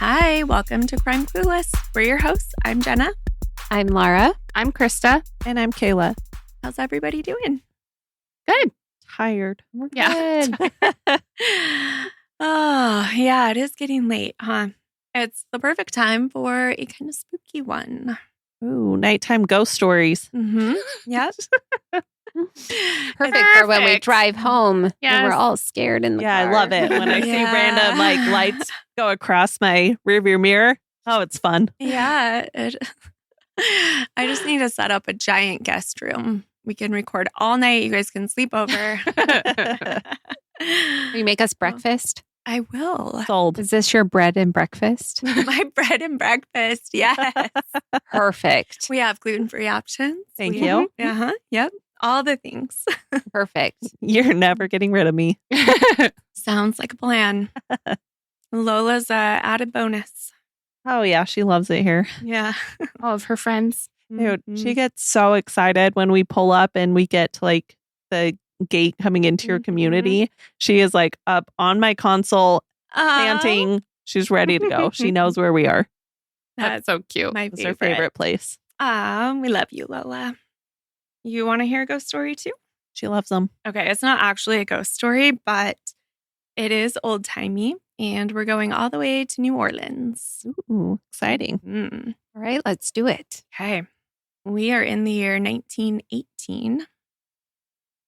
Hi, welcome to Crime Clueless. We're your hosts. I'm Jenna. I'm Laura. I'm Krista. And I'm Kayla. How's everybody doing? Good. Tired. We're Yeah. good. Oh, yeah, it is getting late, huh? It's the perfect time for a kind of spooky one. Ooh, nighttime ghost stories. Mm-hmm. Yep. Perfect for when we drive home and we're Yes. all scared in the car. I love it when I see Yeah. random lights go across my rearview mirror. Oh, it's fun. Yeah. I just need to set up a giant guest room. We can record all night. You guys can sleep over. Will you make us breakfast? I will. Sold. Is this your bread and breakfast? My bread and breakfast. Yes. Perfect. We have gluten-free options. Thank We- you. Uh-huh. Yep. All the things. Perfect. You're never getting rid of me. Sounds like a plan. Lola's added bonus. Oh, yeah. She loves it here. Yeah. All of her friends. Dude, she gets so excited when we pull up and we get to the gate coming into your community. She is up on my console, panting. She's ready to go. She knows where we are. That's so cute. My It's her favorite place. We love you, Lola. You want to hear a ghost story too? She loves them. Okay, it's not actually a ghost story, but it is old timey, and we're going all the way to New Orleans. Ooh, exciting. Mm. All right, let's do it. Okay, we are in the year 1918.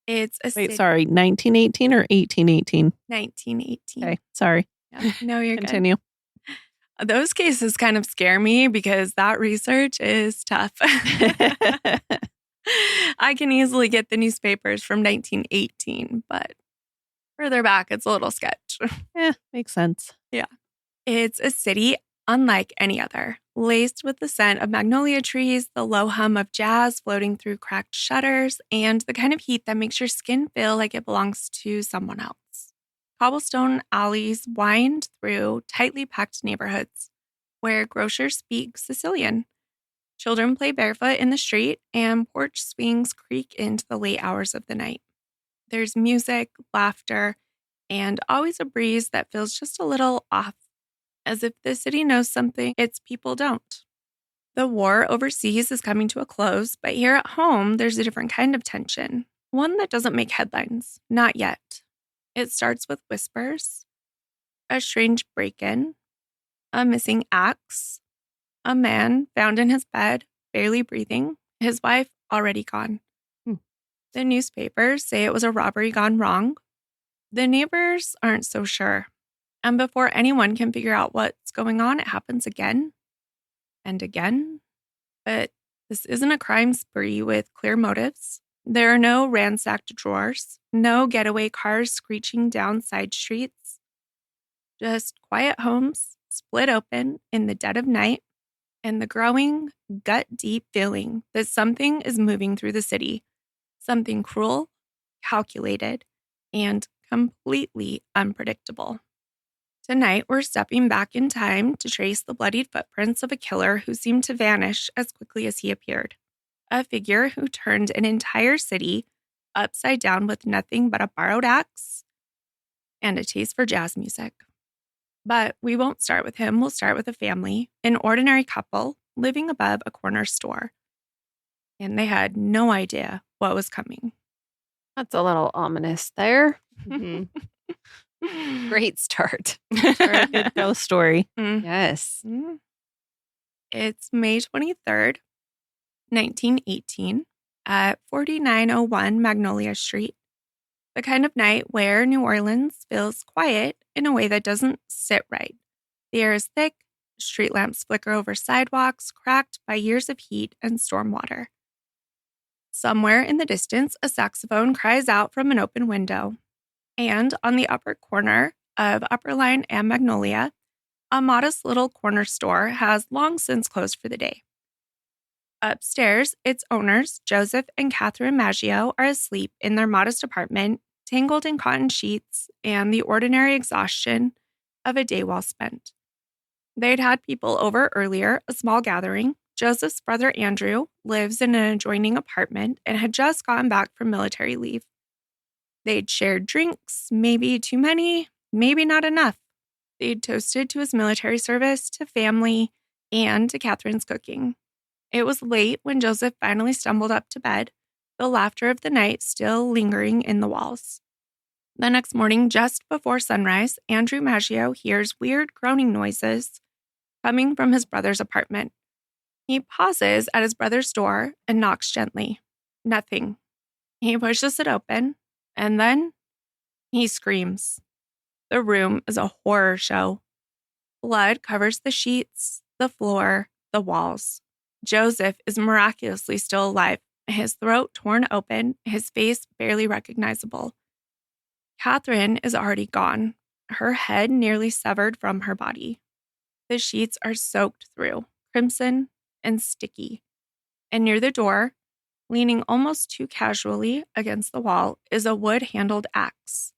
It's a Wait, sorry. 1918 or 1818? 1918. Okay, sorry. Yeah. No, you're good. Continue. Those cases kind of scare me because that research is tough. I can easily get the newspapers from 1918, but further back, it's a little sketch. Makes sense. It's a city unlike any other, laced with the scent of magnolia trees, the low hum of jazz floating through cracked shutters, and the kind of heat that makes your skin feel like it belongs to someone else. Cobblestone alleys wind through tightly packed neighborhoods where grocers speak Sicilian. Children play barefoot in the street, and porch swings creak into the late hours of the night. There's music, laughter, and always a breeze that feels just a little off, as if the city knows something its people don't. The war overseas is coming to a close, but here at home, there's a different kind of tension, one that doesn't make headlines, not yet. It starts with whispers, a strange break-in, a missing axe, a man found in his bed, barely breathing, his wife already gone. The newspapers say it was a robbery gone wrong. The neighbors aren't so sure. And before anyone can figure out what's going on, it happens again and again. But this isn't a crime spree with clear motives. There are no ransacked drawers, no getaway cars screeching down side streets. Just quiet homes split open in the dead of night, and the growing, gut-deep feeling that something is moving through the city. Something cruel, calculated, and completely unpredictable. Tonight, we're stepping back in time to trace the bloodied footprints of a killer who seemed to vanish as quickly as he appeared. A figure who turned an entire city upside down with nothing but a borrowed axe and a taste for jazz music. But we won't start with him. We'll start with a family, an ordinary couple living above a corner store. And they had no idea what was coming. That's a little ominous there. Mhm. Great start. Very good ghost story. Yes. Mm. It's May 23rd, 1918, at 4901 Magnolia Street. The kind of night where New Orleans feels quiet in a way that doesn't sit right. The air is thick, street lamps flicker over sidewalks cracked by years of heat and storm water. Somewhere in the distance, a saxophone cries out from an open window. And on the upper corner of Upper Line and Magnolia, a modest little corner store has long since closed for the day. Upstairs, its owners, Joseph and Catherine Maggio, are asleep in their modest apartment, tangled in cotton sheets and the ordinary exhaustion of a day well spent. They'd had people over earlier, a small gathering. Joseph's brother Andrew lives in an adjoining apartment and had just gotten back from military leave. They'd shared drinks, maybe too many, maybe not enough. They'd toasted to his military service, to family, and to Catherine's cooking. It was late when Joseph finally stumbled up to bed, the laughter of the night still lingering in the walls. The next morning, just before sunrise, Andrew Maggio hears weird groaning noises coming from his brother's apartment. He pauses at his brother's door and knocks gently. Nothing. He pushes it open, and then he screams. The room is a horror show. Blood covers the sheets, the floor, the walls. Joseph is miraculously still alive, his throat torn open, his face barely recognizable. Catherine is already gone, her head nearly severed from her body. The sheets are soaked through, crimson and sticky. And near the door, leaning almost too casually against the wall, is a wood-handled axe.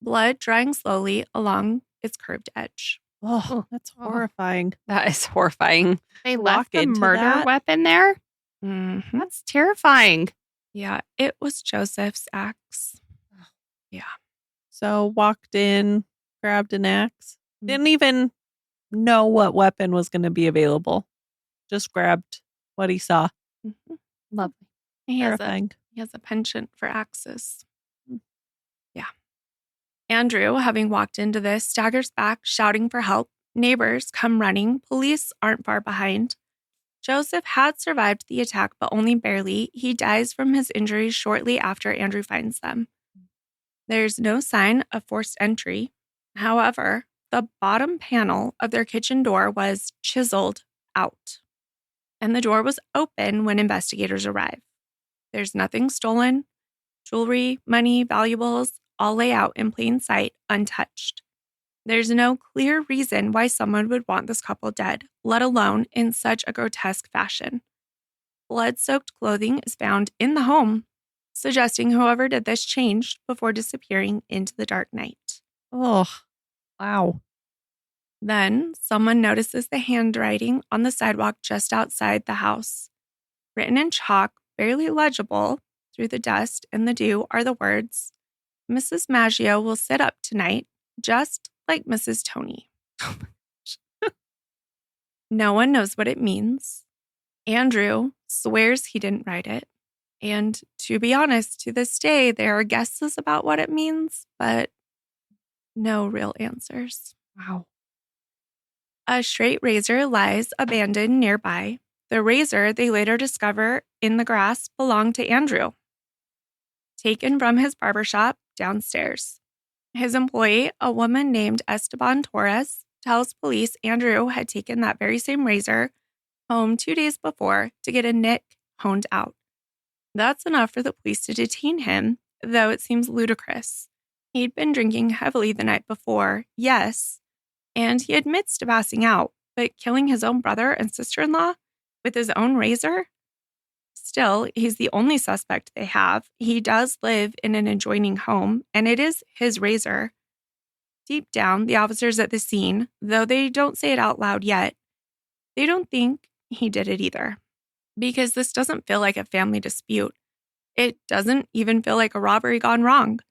Blood drying slowly along its curved edge. Oh, that's horrifying. That is horrifying. They Walk left the into murder that? weapon there? Mm-hmm. That's terrifying. Yeah, it was Joseph's axe. So walked in, grabbed an axe. Didn't even know what weapon was going to be available. Just grabbed what he saw. Mm-hmm. Lovely. He has Terrifying. a penchant for axes. Yeah. Andrew, having walked into this, staggers back, shouting for help. Neighbors come running. Police aren't far behind. Joseph had survived the attack, but only barely. He dies from his injuries shortly after Andrew finds them. There's no sign of forced entry. However, the bottom panel of their kitchen door was chiseled out, and the door was open when investigators arrive. There's nothing stolen. Jewelry, money, valuables, all lay out in plain sight, untouched. There's no clear reason why someone would want this couple dead, let alone in such a grotesque fashion. Blood-soaked clothing is found in the home, suggesting whoever did this changed before disappearing into the dark night. Oh, wow. Then someone notices the handwriting on the sidewalk just outside the house. Written in chalk, barely legible through the dust and the dew, are the words, "Mrs. Maggio will sit up tonight, just like Mrs. Tony." No one knows what it means. Andrew swears he didn't write it. And to be honest, to this day, there are guesses about what it means, but no real answers. Wow. A straight razor lies abandoned nearby. The razor, they later discover in the grass, belonged to Andrew, taken from his barbershop downstairs. His employee, a woman named Esteban Torres, tells police Andrew had taken that very same razor home 2 days before to get a nick honed out. That's enough for the police to detain him, though it seems ludicrous. He'd been drinking heavily the night before, yes, and he admits to passing out, but killing his own brother and sister-in-law with his own razor? Still, he's the only suspect they have. He does live in an adjoining home, and it is his razor. Deep down, the officers at the scene, though they don't say it out loud yet, they don't think he did it either. Because this doesn't feel like a family dispute. It doesn't even feel like a robbery gone wrong.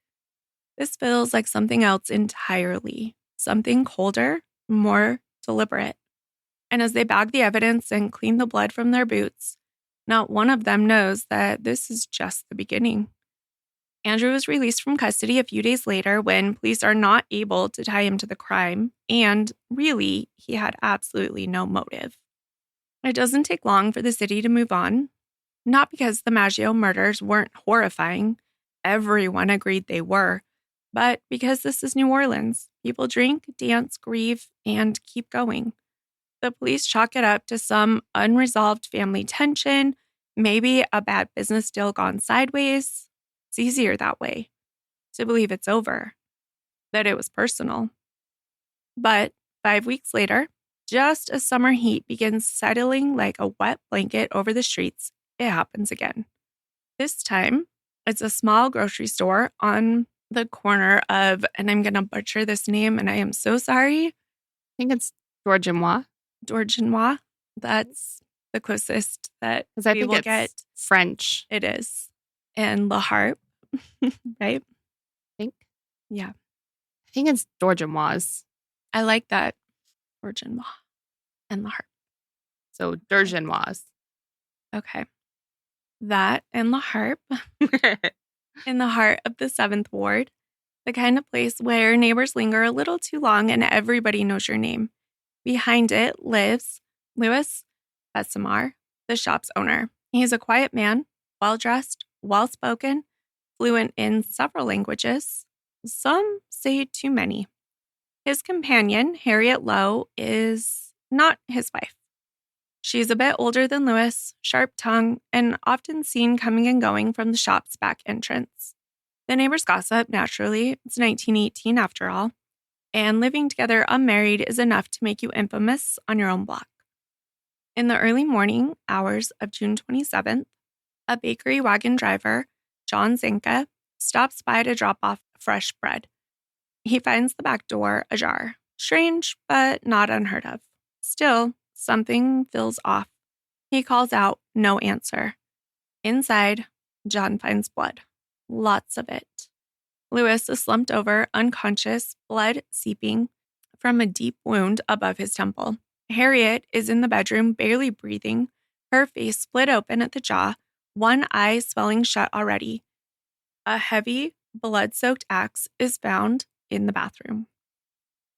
This feels like something else entirely. Something colder, more deliberate. And as they bag the evidence and clean the blood from their boots, not one of them knows that this is just the beginning. Andrew was released from custody a few days later when police are not able to tie him to the crime, and really, he had absolutely no motive. It doesn't take long for the city to move on, not because the Maggio murders weren't horrifying. Everyone agreed they were, but because this is New Orleans. People drink, dance, grieve, and keep going. The police chalk it up to some unresolved family tension, maybe a bad business deal gone sideways. It's easier that way, to believe it's over, that it was personal. But 5 weeks later, just as summer heat begins settling like a wet blanket over the streets, it happens again. This time, it's a small grocery store on the corner of, and I'm going to butcher this name, and I am so sorry. I think it's Georginois. Georginois. That's the closest that Because I we think will it's get. French. It is. And La Harpe, right? I think. Yeah. I think it's Georginois. I like that. Origin and the harp. So Durgenois. Okay. That and the harp in the heart of the 7th Ward, the kind of place where neighbors linger a little too long and everybody knows your name. Behind it lives Louis Bessemar, the shop's owner. He's a quiet man, well-dressed, well-spoken, fluent in several languages. Some say too many. His companion, Harriet Lowe, is not his wife. She's a bit older than Louis, sharp-tongued, and often seen coming and going from the shop's back entrance. The neighbors gossip, naturally. It's 1918 after all. And living together unmarried is enough to make you infamous on your own block. In the early morning hours of June 27th, a bakery wagon driver, John Zanka, stops by to drop off fresh bread. He finds the back door ajar. Strange, but not unheard of. Still, something feels off. He calls out, no answer. Inside, John finds blood. Lots of it. Louis is slumped over, unconscious, blood seeping from a deep wound above his temple. Harriet is in the bedroom, barely breathing, her face split open at the jaw, one eye swelling shut already. A heavy, blood-soaked axe is found in the bathroom.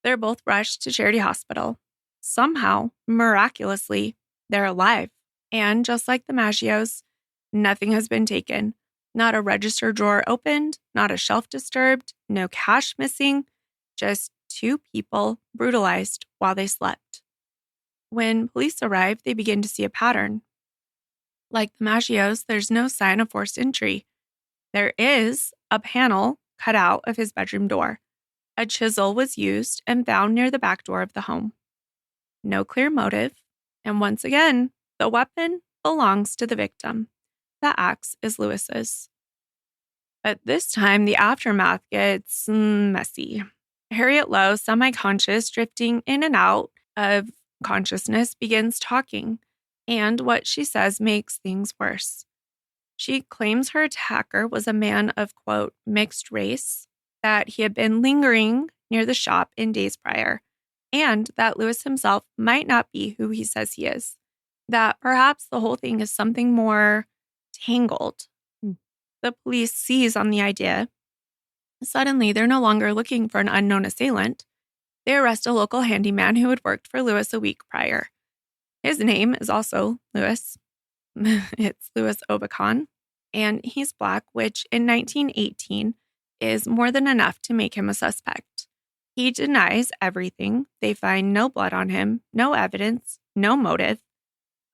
They're both rushed to Charity Hospital. Somehow, miraculously, they're alive. And just like the Maggios, nothing has been taken. Not a register drawer opened, not a shelf disturbed, no cash missing, just 2 people brutalized while they slept. When police arrive, they begin to see a pattern. Like the Maggios, there's no sign of forced entry. There is a panel cut out of his bedroom door. A chisel was used and found near the back door of the home. No clear motive, and once again, the weapon belongs to the victim. The axe is Louis's. But this time, the aftermath gets messy. Harriet Lowe, semi-conscious, drifting in and out of consciousness, begins talking, and what she says makes things worse. She claims her attacker was a man of, quote, mixed race, that he had been lingering near the shop in days prior, and that Louis himself might not be who he says he is. That perhaps the whole thing is something more tangled. The police seize on the idea. Suddenly, they're no longer looking for an unknown assailant. They arrest a local handyman who had worked for Louis a week prior. His name is also Louis. It's Louis Obacon, and he's Black, which in 1918 is more than enough to make him a suspect. He denies everything. They find no blood on him, no evidence, no motive.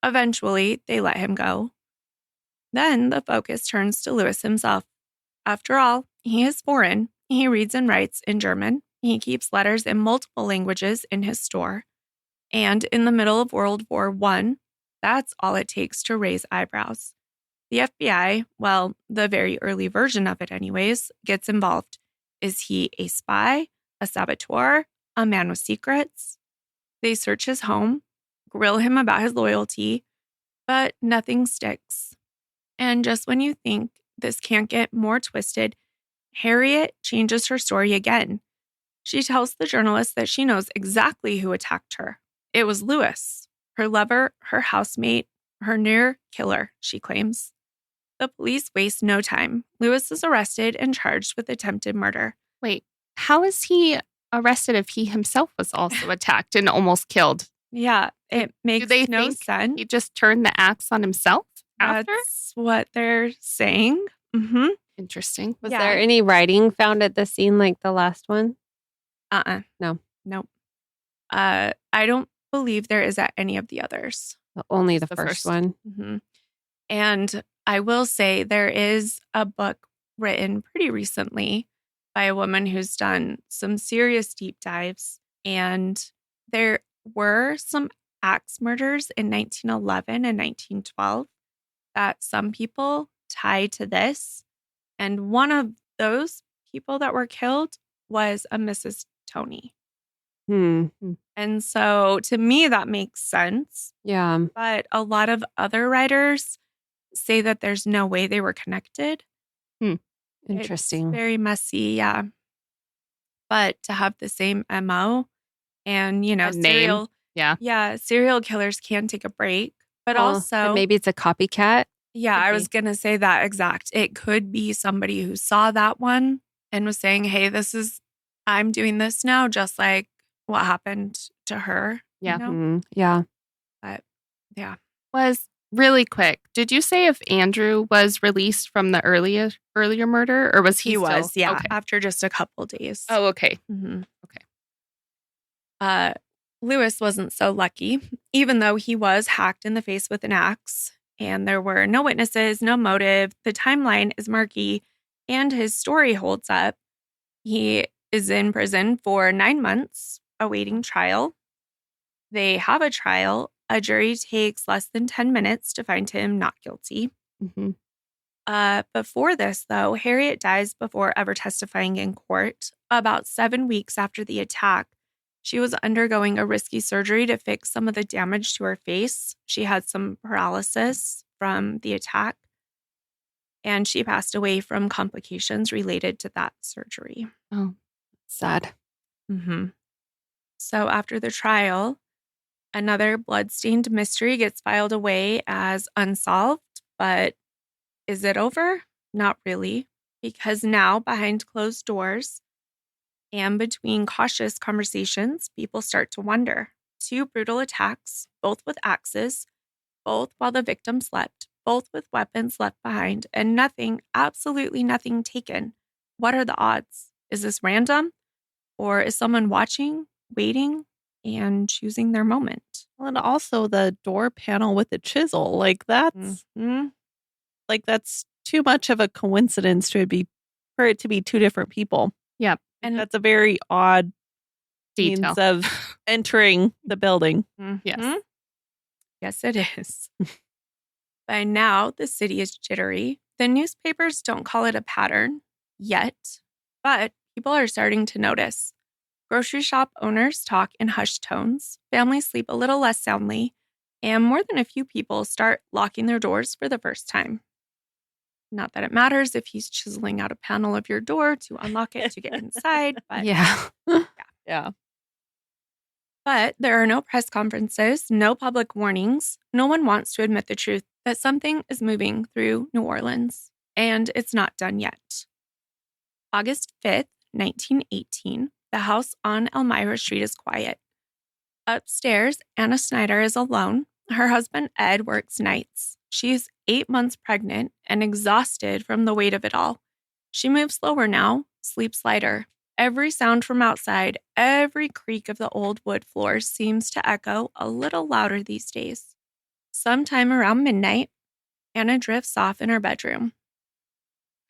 Eventually, they let him go. Then the focus turns to Louis himself. After all, he is foreign. He reads and writes in German. He keeps letters in multiple languages in his store. And in the middle of World War I, that's all it takes to raise eyebrows. The FBI, well, the very early version of it anyways, gets involved. Is he a spy, a saboteur, a man with secrets? They search his home, grill him about his loyalty, but nothing sticks. And just when you think this can't get more twisted, Harriet changes her story again. She tells the journalist that she knows exactly who attacked her. It was Louis, her lover, her housemate, her near killer, she claims. The police waste no time. Louis is arrested and charged with attempted murder. Wait, how is he arrested if he himself was also attacked and almost killed? Yeah, it makes they no think sense. He just turned the axe on himself after? That's what they're saying. Mm-hmm. Interesting. Was there any writing found at the scene like the last one? No. Nope. I don't believe there is at any of the others. Only the first one. Mm-hmm. And I will say there is a book written pretty recently by a woman who's done some serious deep dives. And there were some axe murders in 1911 and 1912 that some people tie to this. And one of those people that were killed was a Mrs. Tony. And so to me, that makes sense. Yeah. But a lot of other writers say that there's no way they were connected. Interesting. It's very messy, yeah. But to have the same MO And, A name. serial Yeah. serial killers can take a break, but Well, also and maybe it's a copycat. yeah, Could I be. was going to say that exact. It could be somebody who saw that one and was saying, "Hey, I'm doing this now just like what happened to her." Yeah. Yeah. But yeah. Was really quick. Did you say if Andrew was released from the earlier murder, or was he He still? was, yeah, Okay. after just a couple days. Oh, okay. Mhm. Okay. Lewis wasn't so lucky, even though he was hacked in the face with an axe, and there were no witnesses, no motive. The timeline is murky, and his story holds up. He is in prison for 9 months, awaiting trial. They have a trial. A jury takes less than 10 minutes to find him not guilty. Mm-hmm. Before this, though, Harriet dies before ever testifying in court. About 7 weeks after the attack, she was undergoing a risky surgery to fix some of the damage to her face. She had some paralysis from the attack, and she passed away from complications related to that surgery. Oh, sad. Mm-hmm. So after the trial, another bloodstained mystery gets filed away as unsolved, but is it over? Not really, because now behind closed doors and between cautious conversations, people start to wonder. 2 brutal attacks, both with axes, both while the victim slept, both with weapons left behind, and nothing, absolutely nothing taken. What are the odds? Is this random? Or is someone watching, waiting, and choosing their moment? Well, and also the door panel with the chisel. Like that's too much of a coincidence for it to be 2 different people. Yep. And that's a very odd Detail. means of entering the building. Yes. Yes, it is. By now, the city is jittery. The newspapers don't call it a pattern yet, but people are starting to notice. Grocery shop owners talk in hushed tones, families sleep a little less soundly, and more than a few people start locking their doors for the first time. Not that it matters if he's chiseling out a panel of your door to unlock it to get inside, but Yeah. Yeah. But there are no press conferences, no public warnings. No one wants to admit the truth that something is moving through New Orleans, and it's not done yet. August 5th, 1918, the house on Elmira Street is quiet. Upstairs, Anna Snyder is alone. Her husband, Ed, works nights. She's 8 months pregnant and exhausted from the weight of it all. She moves slower now, sleeps lighter. Every sound from outside, every creak of the old wood floors seems to echo a little louder these days. Sometime around midnight, Anna drifts off in her bedroom.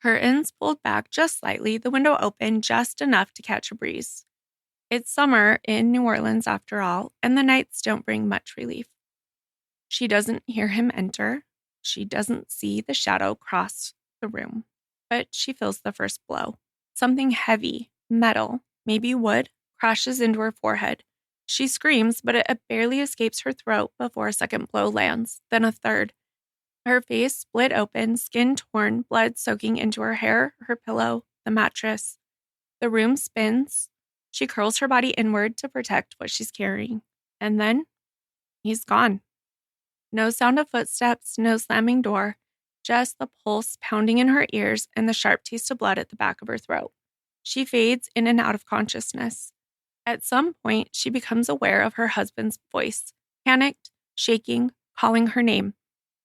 Curtains pulled back just slightly, the window open just enough to catch a breeze. It's summer in New Orleans after all, and the nights don't bring much relief. She doesn't hear him enter. She doesn't see the shadow cross the room, but she feels the first blow. Something heavy, metal, maybe wood, crashes into her forehead. She screams, but it barely escapes her throat before a second blow lands, then a third. Her face split open, skin torn, blood soaking into her hair, her pillow, the mattress. The room spins. She curls her body inward to protect what she's carrying. And then he's gone. No sound of footsteps, no slamming door, just the pulse pounding in her ears and the sharp taste of blood at the back of her throat. She fades in and out of consciousness. At some point, she becomes aware of her husband's voice, panicked, shaking, calling her name.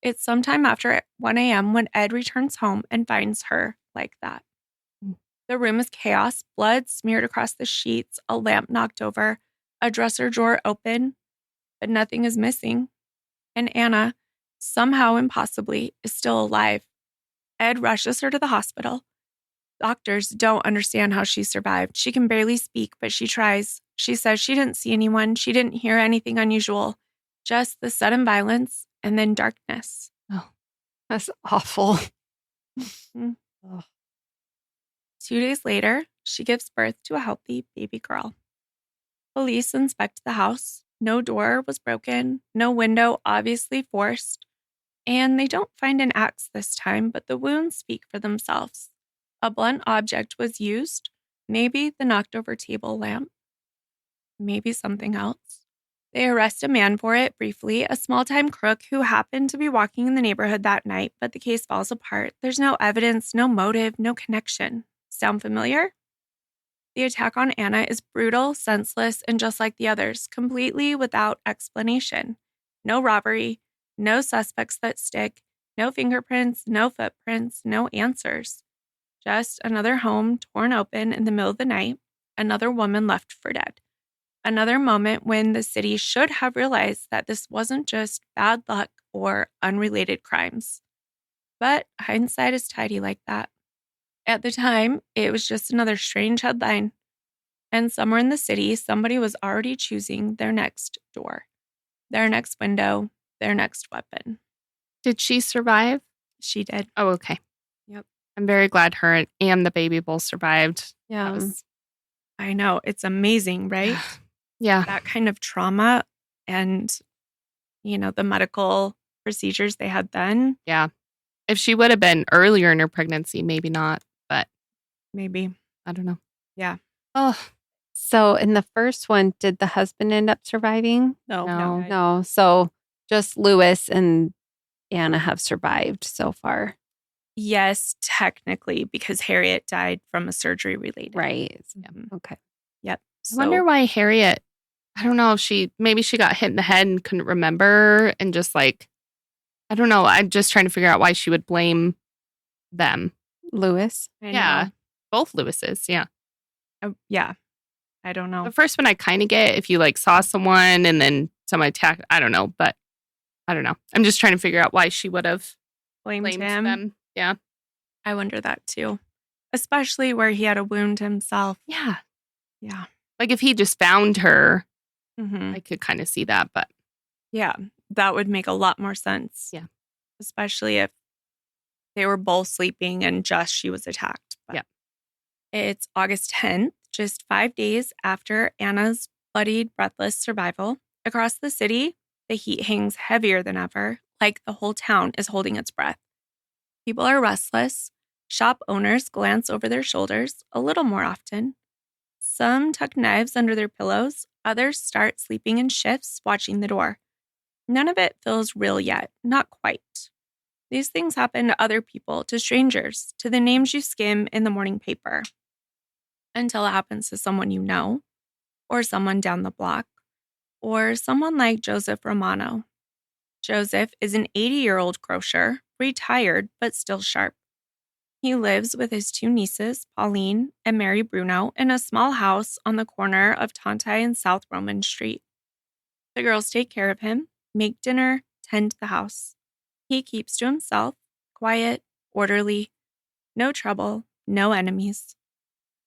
It's sometime after 1 a.m. when Ed returns home and finds her like that. The room is chaos, blood smeared across the sheets, a lamp knocked over, a dresser drawer open, but nothing is missing. And Anna, somehow impossibly, is still alive. Ed rushes her to the hospital. Doctors don't understand how she survived. She can barely speak, but she tries. She says she didn't see anyone. She didn't hear anything unusual. Just the sudden violence and then darkness. Oh, that's awful. 2 days later, she gives birth to a healthy baby girl. Police inspect the house. No door was broken, no window obviously forced, and they don't find an axe this time, but the wounds speak for themselves. A blunt object was used, maybe the knocked over table lamp. maybe something else. They arrest a man for it briefly, a small-time crook who happened to be walking in the neighborhood that night, but the case falls apart. There's no evidence, no motive, no connection. Sound familiar? The attack on Anna is brutal, senseless, and just like the others, completely without explanation. No robbery, no suspects that stick, no fingerprints, no footprints, no answers. Just another home torn open in the middle of the night, another woman left for dead. Another moment when the city should have realized that this wasn't just bad luck or unrelated crimes. But hindsight is tidy like that. At the time, it was just another strange headline. And somewhere in the city, somebody was already choosing their next door, their next window, their next weapon. Did she survive? She did. Oh, okay. Yep. I'm very glad her and the baby both survived. Yeah. I know. It's amazing, right? Yeah. That kind of trauma and, the medical procedures they had then. Yeah. If she would have been earlier in her pregnancy, maybe not, but maybe. I don't know. Yeah. Oh. So in the first one, did the husband end up surviving? No. So just Lewis and Anna have survived so far. Yes, technically, because Harriet died from a surgery related. Right. Mm-hmm. Okay. Yep. I wonder why Harriet, I don't know if maybe she got hit in the head and couldn't remember and just I don't know. I'm just trying to figure out why she would blame them. Lewis? Yeah. Both Lewises. Yeah. Yeah. I don't know. The first one I kind of get if you saw someone and then someone attacked. I don't know, but I don't know. I'm just trying to figure out why she would have blamed him. Them. Yeah. I wonder that too. Especially where he had a wound himself. Yeah. Yeah. If he just found her, mm-hmm. I could kind of see that, but. Yeah, that would make a lot more sense. Yeah. Especially if they were both sleeping and just she was attacked. But yeah. It's August 10th, just 5 days after Anna's bloodied, breathless survival. Across the city, the heat hangs heavier than ever, like the whole town is holding its breath. People are restless. Shop owners glance over their shoulders a little more often. Some tuck knives under their pillows. Others start sleeping in shifts, watching the door. None of it feels real yet, not quite. These things happen to other people, to strangers, to the names you skim in the morning paper. Until it happens to someone you know, or someone down the block, or someone like Joseph Romano. Joseph is an 80-year-old grocer, retired but still sharp. He lives with his 2 nieces, Pauline and Mary Bruno, in a small house on the corner of Tontai and South Roman Street. The girls take care of him, make dinner, tend the house. He keeps to himself, quiet, orderly, no trouble, no enemies.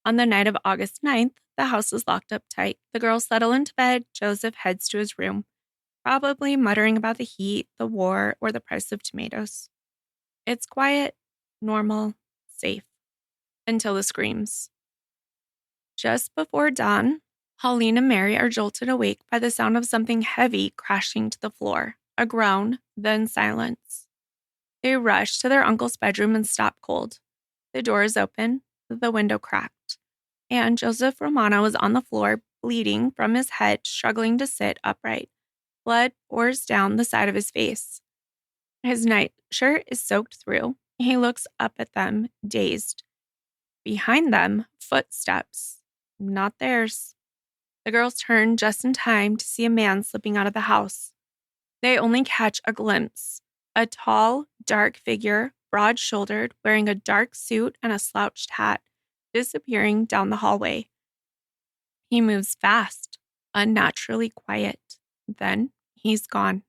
On the night of August 9th, the house is locked up tight. The girls settle into bed. Joseph heads to his room, probably muttering about the heat, the war, or the price of tomatoes. It's quiet, normal, safe, until the screams. Just before dawn, Pauline and Mary are jolted awake by the sound of something heavy crashing to the floor, a groan, then silence. They rush to their uncle's bedroom and stop cold. The door is open, the window cracked, and Joseph Romano is on the floor, bleeding from his head, struggling to sit upright. Blood pours down the side of his face. His nightshirt is soaked through. He looks up at them, dazed. Behind them, footsteps. Not theirs. The girls turn just in time to see a man slipping out of the house. They only catch a glimpse. A tall, dark figure, broad-shouldered, wearing a dark suit and a slouched hat, disappearing down the hallway. He moves fast, unnaturally quiet. Then he's gone.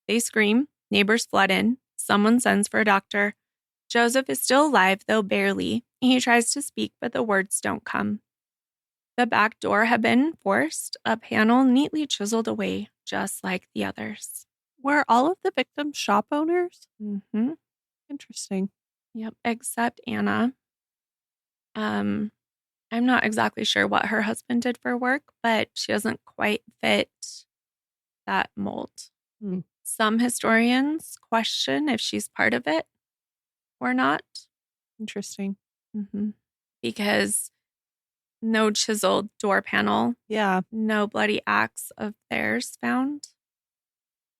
They scream. Neighbors flood in. Someone sends for a doctor. Joseph is still alive, though barely. He tries to speak, but the words don't come. The back door had been forced, a panel neatly chiseled away, just like the others. Were all of the victims shop owners? Mm-hmm. Interesting. Yep, except Anna. I'm not exactly sure what her husband did for work, but she doesn't quite fit that mold. Some historians question if she's part of it or not. Interesting. Mm-hmm. Because No chiseled door panel. Yeah. No bloody axe of theirs found.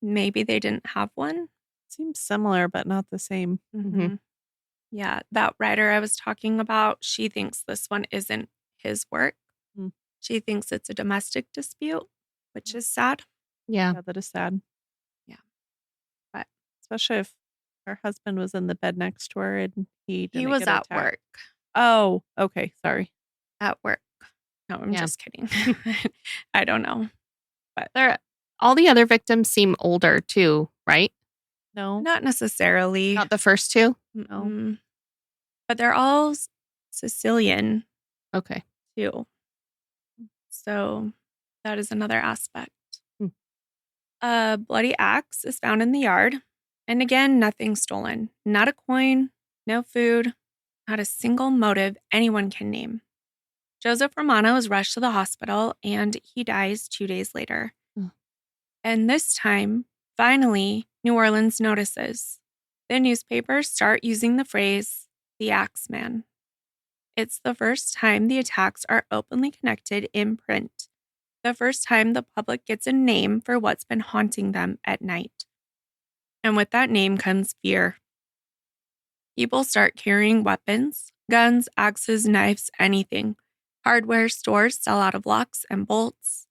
Maybe they didn't have one. Seems similar, but not the same. Mm-hmm. Yeah, that writer I was talking about, she thinks this one isn't his work. She thinks it's a domestic dispute, which is sad. Yeah. Yeah, that is sad. Yeah. But especially if her husband was in the bed next to her and he was get at attacked. work. Oh, okay. Sorry. At work. No, I'm just kidding. I don't know. But all the other victims seem older too, right? No. Not necessarily. Not the first two? No. But they're all Sicilian. Okay. Too. So that is another aspect. A bloody axe is found in the yard. And again, nothing stolen. Not a coin, no food, not a single motive anyone can name. Joseph Romano is rushed to the hospital and he dies 2 days later. And this time, finally, New Orleans notices. The newspapers start using the phrase, the Axeman. It's the first time the attacks are openly connected in print. The first time the public gets a name for what's been haunting them at night. And with that name comes fear. People start carrying weapons, guns, axes, knives, anything. Hardware stores sell out of locks and bolts.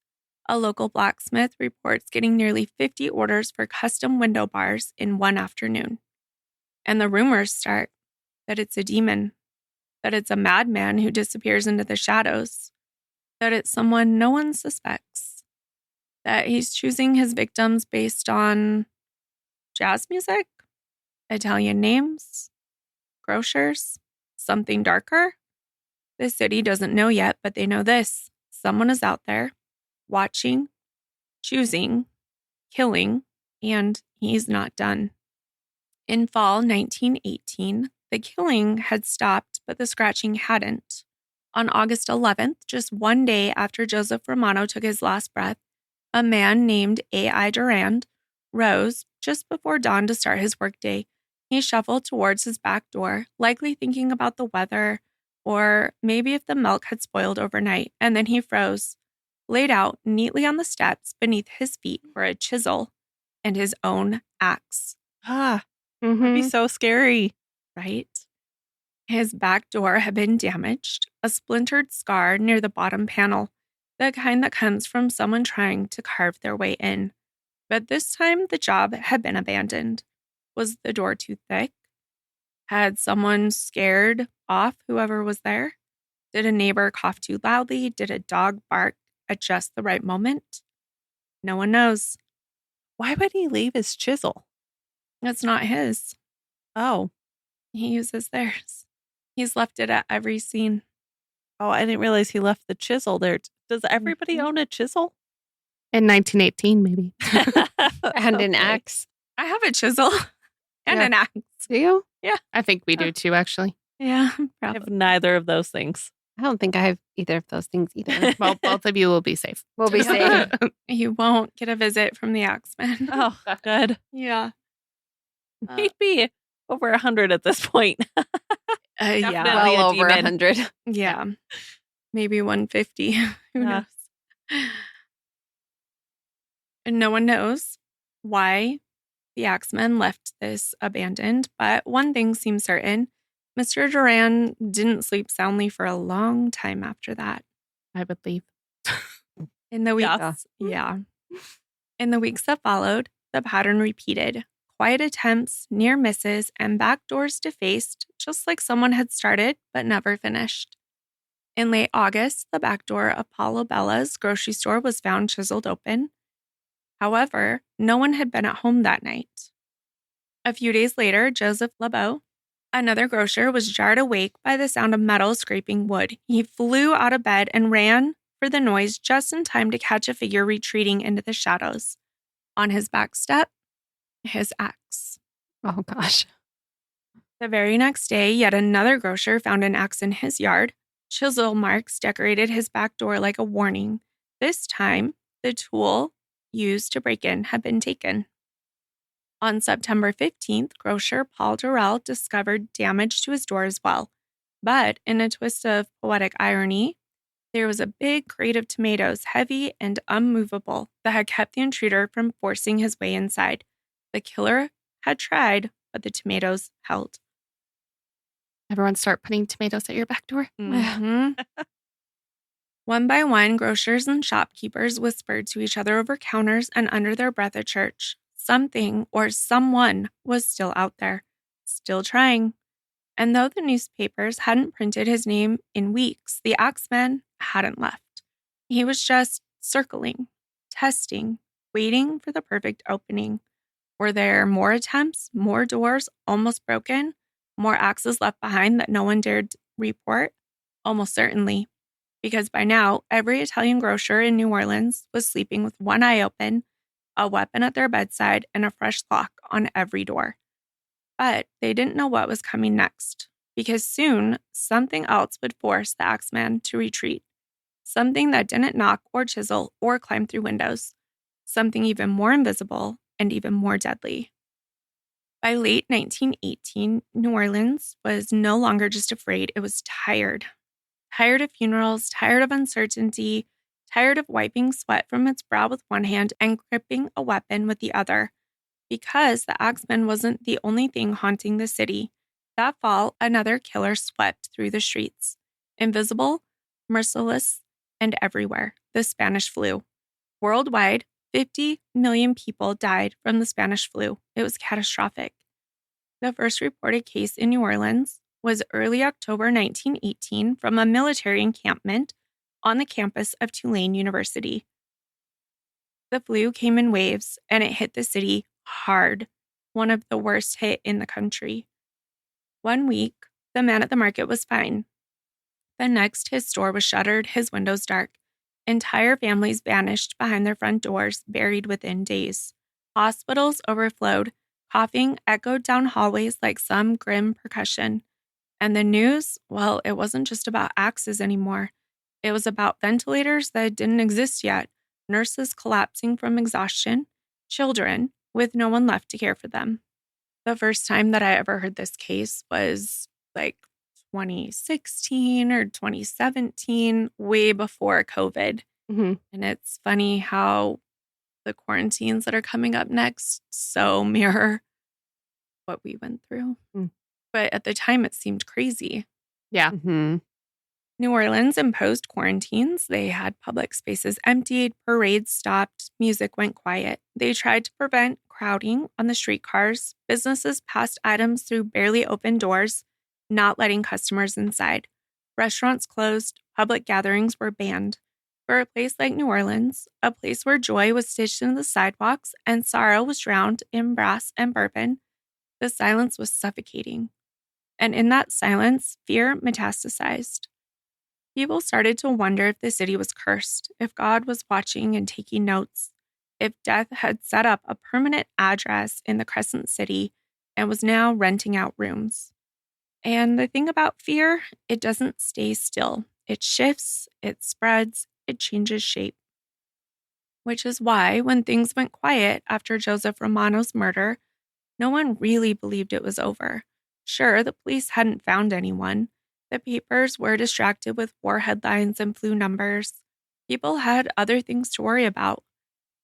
A local blacksmith reports getting nearly 50 orders for custom window bars in one afternoon. And the rumors start that it's a demon, that it's a madman who disappears into the shadows, that it's someone no one suspects, that he's choosing his victims based on jazz music, Italian names, grocers, something darker. The city doesn't know yet, but they know this. Someone is out there, watching, choosing, killing, and he's not done. In fall 1918, the killing had stopped, but the scratching hadn't. On August 11th, just 1 day after Joseph Romano took his last breath, a man named A.I. Durand rose just before dawn to start his workday. He shuffled towards his back door, likely thinking about the weather or maybe if the milk had spoiled overnight, and then he froze. Laid out neatly on the steps beneath his feet were a chisel and his own axe. That'd be so scary. Right? His back door had been damaged, a splintered scar near the bottom panel, the kind that comes from someone trying to carve their way in. But this time, the job had been abandoned. Was the door too thick? Had someone scared off whoever was there? Did a neighbor cough too loudly? Did a dog bark at just the right moment? No one knows. Why would he leave his chisel? It's not his. Oh. He uses theirs. He's left it at every scene. Oh, I didn't realize he left the chisel there. Does everybody own a chisel? In 1918, maybe. And an axe. I have a chisel and an axe. Do you? Yeah. I think we do too, actually. Yeah, I have neither of those things. I don't think I have either of those things either. Well, both of you will be safe. We'll be safe. You won't get a visit from the Axeman. Oh, good. Yeah. He'd be over 100 at this point. Yeah. Well over 100. Yeah. Maybe 150. Who knows? And no one knows why the Axeman left this abandoned, but one thing seems certain. Mr. Durand didn't sleep soundly for a long time after that. I would leave. In the weeks, In the weeks that followed, the pattern repeated. Quiet attempts, near misses, and back doors defaced, just like someone had started but never finished. In late August, the back door of Paulo Bella's grocery store was found chiseled open. However, no one had been at home that night. A few days later, Joseph LeBeau, another grocer, was jarred awake by the sound of metal scraping wood. He flew out of bed and ran for the noise just in time to catch a figure retreating into the shadows. On his back step, his axe. Oh, gosh. The very next day, yet another grocer found an axe in his yard. Chisel marks decorated his back door like a warning. This time, the tool used to break in had been taken. On September 15th, grocer Paul Durrell discovered damage to his door as well. But in a twist of poetic irony, There was a big crate of tomatoes, heavy and unmovable, that had kept the intruder from forcing his way inside. The killer had tried, but the tomatoes held. Everyone start putting tomatoes at your back door. Mm-hmm. One by one, grocers and shopkeepers whispered to each other over counters and under their breath at church. Something or someone was still out there, still trying. And though the newspapers hadn't printed his name in weeks, the Axeman hadn't left. He was just circling, testing, waiting for the perfect opening. Were there more attempts, more doors almost broken, more axes left behind that no one dared report? Almost certainly, because by now, every Italian grocer in New Orleans was sleeping with one eye open, a weapon at their bedside, and a fresh lock on every door. But they didn't know what was coming next, because soon something else would force the Axeman to retreat. Something that didn't knock or chisel or climb through windows. Something even more invisible and even more deadly. By late 1918, New Orleans was no longer just afraid, it was tired. Tired of funerals, tired of uncertainty, tired of wiping sweat from its brow with one hand and gripping a weapon with the other. Because the Axeman wasn't the only thing haunting the city. That fall, another killer swept through the streets. Invisible, merciless, and everywhere. The Spanish flu. Worldwide, 50 million people died from the Spanish flu. It was catastrophic. The first reported case in New Orleans was early October 1918 from a military encampment on the campus of Tulane University. The flu came in waves, and it hit the city hard, one of the worst hit in the country. 1 week, the man at the market was fine. The next, his store was shuttered, his windows dark. Entire families vanished behind their front doors, buried within days. Hospitals overflowed. Coughing echoed down hallways like some grim percussion. And the news, well, it wasn't just about axes anymore. It was about ventilators that didn't exist yet, nurses collapsing from exhaustion, children with no one left to care for them. The first time that I ever heard this case was like 2016 or 2017, way before COVID. Mm-hmm. And it's funny how the quarantines that are coming up next so mirror what we went through. Mm. But at the time, it seemed crazy. Yeah. Mm-hmm. New Orleans imposed quarantines. They had public spaces emptied, parades stopped, music went quiet. They tried to prevent crowding on the streetcars. Businesses passed items through barely open doors, not letting customers inside. Restaurants closed. Public gatherings were banned. For a place like New Orleans, a place where joy was stitched into the sidewalks and sorrow was drowned in brass and bourbon, the silence was suffocating. And in that silence, fear metastasized. People started to wonder if the city was cursed, if God was watching and taking notes, if death had set up a permanent address in the Crescent City and was now renting out rooms. And the thing about fear, it doesn't stay still. It shifts, it spreads, it changes shape. Which is why when things went quiet after Joseph Romano's murder, no one really believed it was over. Sure, the police hadn't found anyone. The papers were distracted with war headlines and flu numbers. People had other things to worry about.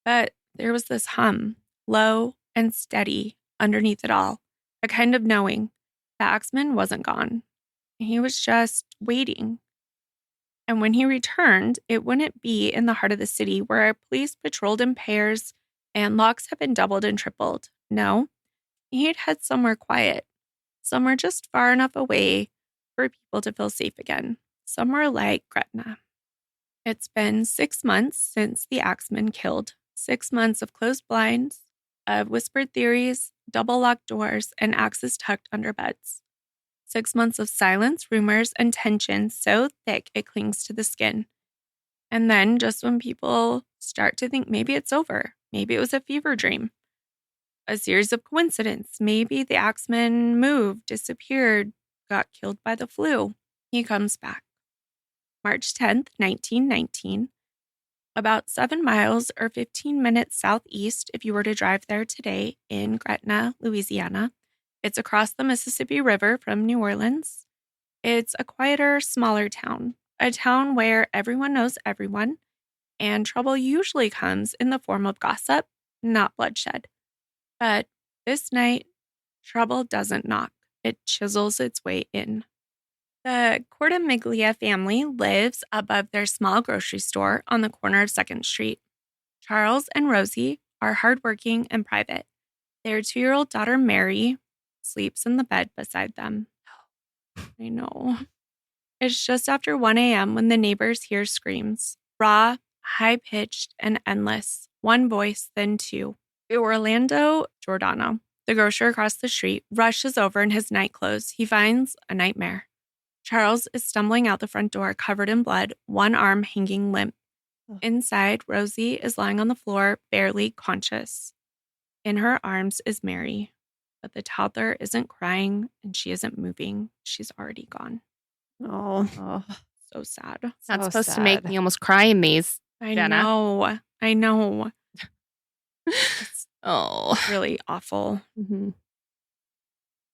But there was this hum, low and steady, underneath it all. A kind of knowing. The Axeman wasn't gone. He was just waiting. And when he returned, it wouldn't be in the heart of the city where police patrolled in pairs and locks had been doubled and tripled. No, he'd head somewhere quiet, somewhere just far enough away for people to feel safe again, somewhere like Gretna. It's been 6 months since the Axeman killed. 6 months of closed blinds, of whispered theories, double-locked doors, and axes tucked under beds. 6 months of silence, rumors, and tension so thick it clings to the skin. And then just when people start to think maybe it's over, maybe it was a fever dream, a series of coincidences, maybe the Axeman moved, disappeared, got killed by the flu, he comes back. March 10th, 1919, about 7 miles or 15 minutes southeast if you were to drive there today in Gretna, Louisiana. It's across the Mississippi River from New Orleans. It's a quieter, smaller town. a town where everyone knows everyone, and trouble usually comes in the form of gossip, not bloodshed. But this night, trouble doesn't knock. It chisels its way in. The Cortamiglia family lives above their small grocery store on the corner of 2nd Street. Charles and Rosie are hardworking and private. Their 2-year-old daughter, Mary, sleeps in the bed beside them. I know. It's just after 1 a.m. when the neighbors hear screams. Raw, high-pitched, and endless. One voice, then two. Orlando Giordano, the grocer across the street, rushes over in his night clothes. He finds a nightmare. Charles is stumbling out the front door covered in blood, one arm hanging limp. Inside, Rosie is lying on the floor, barely conscious. In her arms is Mary, but the toddler isn't crying and she isn't moving. She's already gone. Oh. So sad. That's So supposed to make sad. me almost cry in these. I Jenna. know. It's Oh. really awful. Mhm.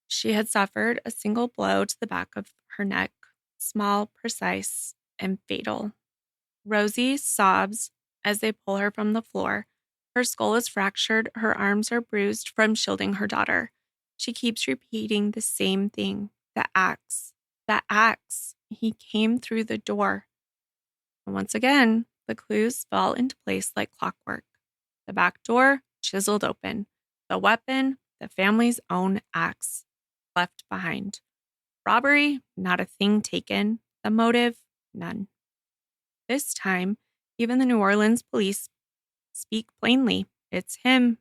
She had suffered a single blow to the back of her neck, small, precise, and fatal. Rosie sobs as they pull her from the floor. Her skull is fractured, her arms are bruised from shielding her daughter. She keeps repeating the same thing. The axe. The axe. He came through the door. And once again, the clues fall into place like clockwork. The back door, chiseled open. The weapon, the family's own axe, left behind. Robbery, not a thing taken. The motive, none. This time, even the New Orleans police speak plainly. It's him.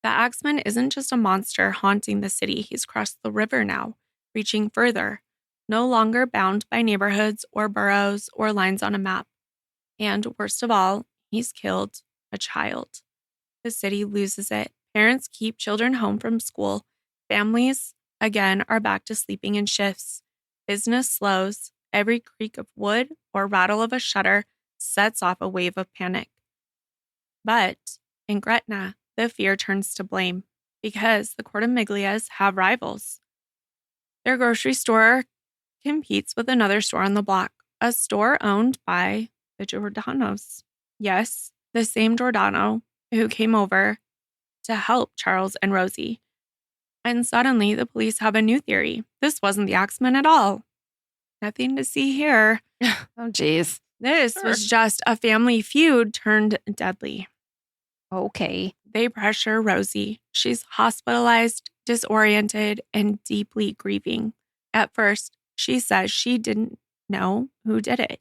The Axeman isn't just a monster haunting the city. He's crossed the river now, reaching further, no longer bound by neighborhoods or boroughs or lines on a map. And worst of all, he's killed a child. The city loses it. Parents keep children home from school. Families, again, are back to sleeping in shifts. Business slows. Every creak of wood or rattle of a shutter sets off a wave of panic. But in Gretna, the fear turns to blame because the Cortamiglias have rivals. Their grocery store competes with another store on the block, a store owned by the Giordanos. Yes, the same Giordano who came over to help Charles and Rosie. And suddenly the police have a new theory. This wasn't the Axeman at all. Nothing to see here. Oh, geez. This was just a family feud turned deadly. Okay. They pressure Rosie. She's hospitalized, disoriented, and deeply grieving. At first, she says she didn't know who did it.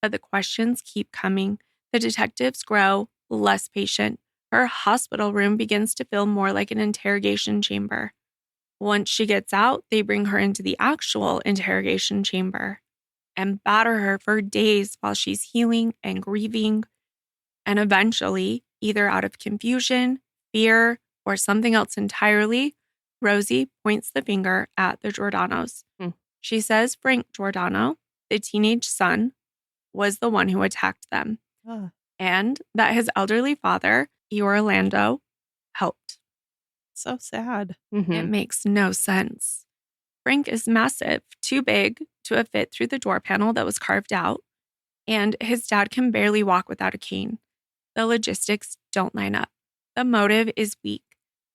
But the questions keep coming. The detectives grow less patient. Her hospital room begins to feel more like an interrogation chamber. Once she gets out, they bring her into the actual interrogation chamber and batter her for days while she's healing and grieving. And eventually, either out of confusion, fear, or something else entirely, Rosie points the finger at the Giordanos. She says Frank Giordano, the teenage son, was the one who attacked them, and that his elderly father, Orlando, helped. So sad. It makes no sense. Frank is massive, too big to have fit through the door panel that was carved out, and his dad can barely walk without a cane. The logistics don't line up. The motive is weak,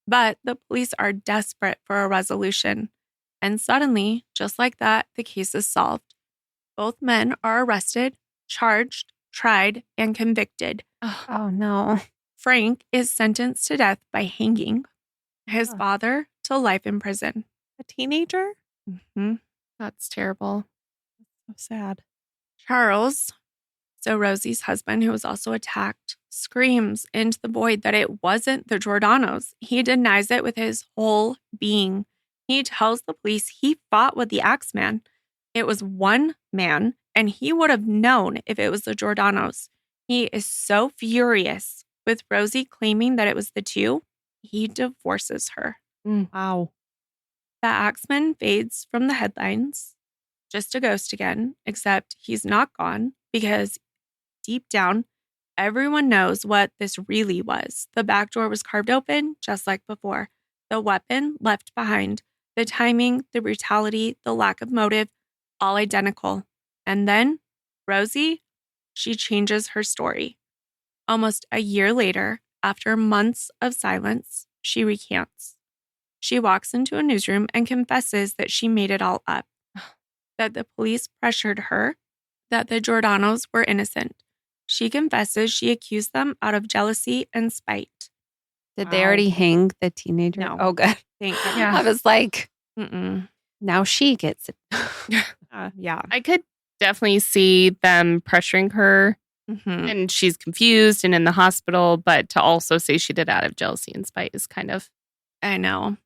but the police are desperate for a resolution. And suddenly, just like that, the case is solved. Both men are arrested, charged, tried, and convicted. Oh, no. Frank is sentenced to death by hanging. His father to life in prison. A teenager? That's terrible. So sad. Charles, so Rosie's husband, who was also attacked, screams into the void that it wasn't the Giordanos. He denies it with his whole being. He tells the police he fought with the Axeman. It was one man, and he would have known if it was the Giordanos. He is so furious with Rosie claiming that it was the two, he divorces her. Wow. The Axeman fades from the headlines, just a ghost again, except he's not gone because deep down, everyone knows what this really was. The back door was carved open, just like before. The weapon left behind. The timing, the brutality, the lack of motive, all identical. And then Rosie, she changes her story. Almost a year later, after months of silence, she recants. She walks into a newsroom and confesses that she made it all up, that the police pressured her, that the Giordano's were innocent. She confesses she accused them out of jealousy and spite. Did they already hang the teenager? No. Oh, good. Thank God. Yeah. I was like, Mm-mm. now she gets it. Yeah. I could definitely see them pressuring her, Mm-hmm. and she's confused and in the hospital, but to also say she did out of jealousy and spite is kind of... I know.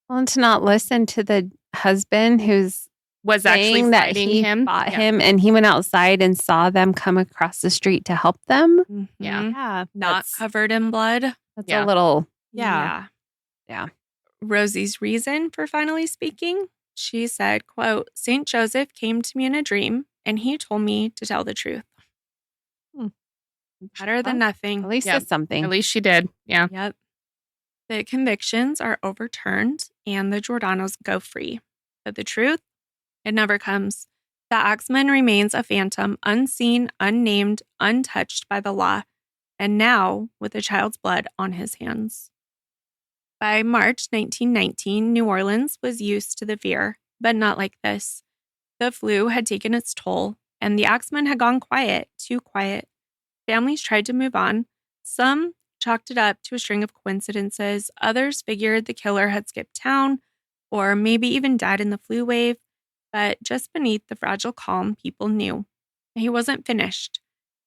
Well, and to not listen to the husband who's was actually saying that fighting he him. fought him, and he went outside and saw them come across the street to help them. Mhm. Yeah. Not That's- covered in blood. That's Yeah. a little. Yeah. Yeah. Rosie's reason for finally speaking, she said, quote, St. Joseph came to me in a dream and he told me to tell the truth. Better than nothing. At least Yep. it's something. At least she did. Yeah. Yep. The convictions are overturned and the Giordano's go free. But the truth, it never comes. The Axeman remains a phantom, unseen, unnamed, untouched by the law, and now with a child's blood on his hands. By March 1919, New Orleans was used to the fear, but not like this. The flu had taken its toll, and the Axeman had gone quiet, too quiet. Families tried to move on. Some chalked it up to a string of coincidences. Others figured the killer had skipped town, or maybe even died in the flu wave. But just beneath the fragile calm, people knew he wasn't finished.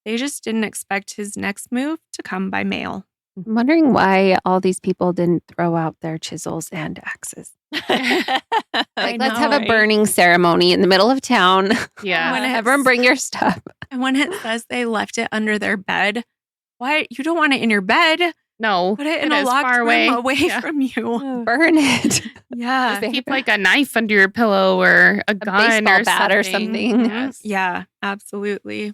They just didn't expect his next move to come by mail. I'm wondering why all these people didn't throw out their chisels and axes. Like, let's have a burning ceremony in the middle of town. Yeah. When Everyone bring your stuff. And when it says they left it under their bed, why? You don't want it in your bed. No. Put it in it a is locked far room away. away Yeah. from you. Burn it. Yeah. Keep like a knife under your pillow or a gun baseball or bat or something. something. Yes. Yeah, absolutely.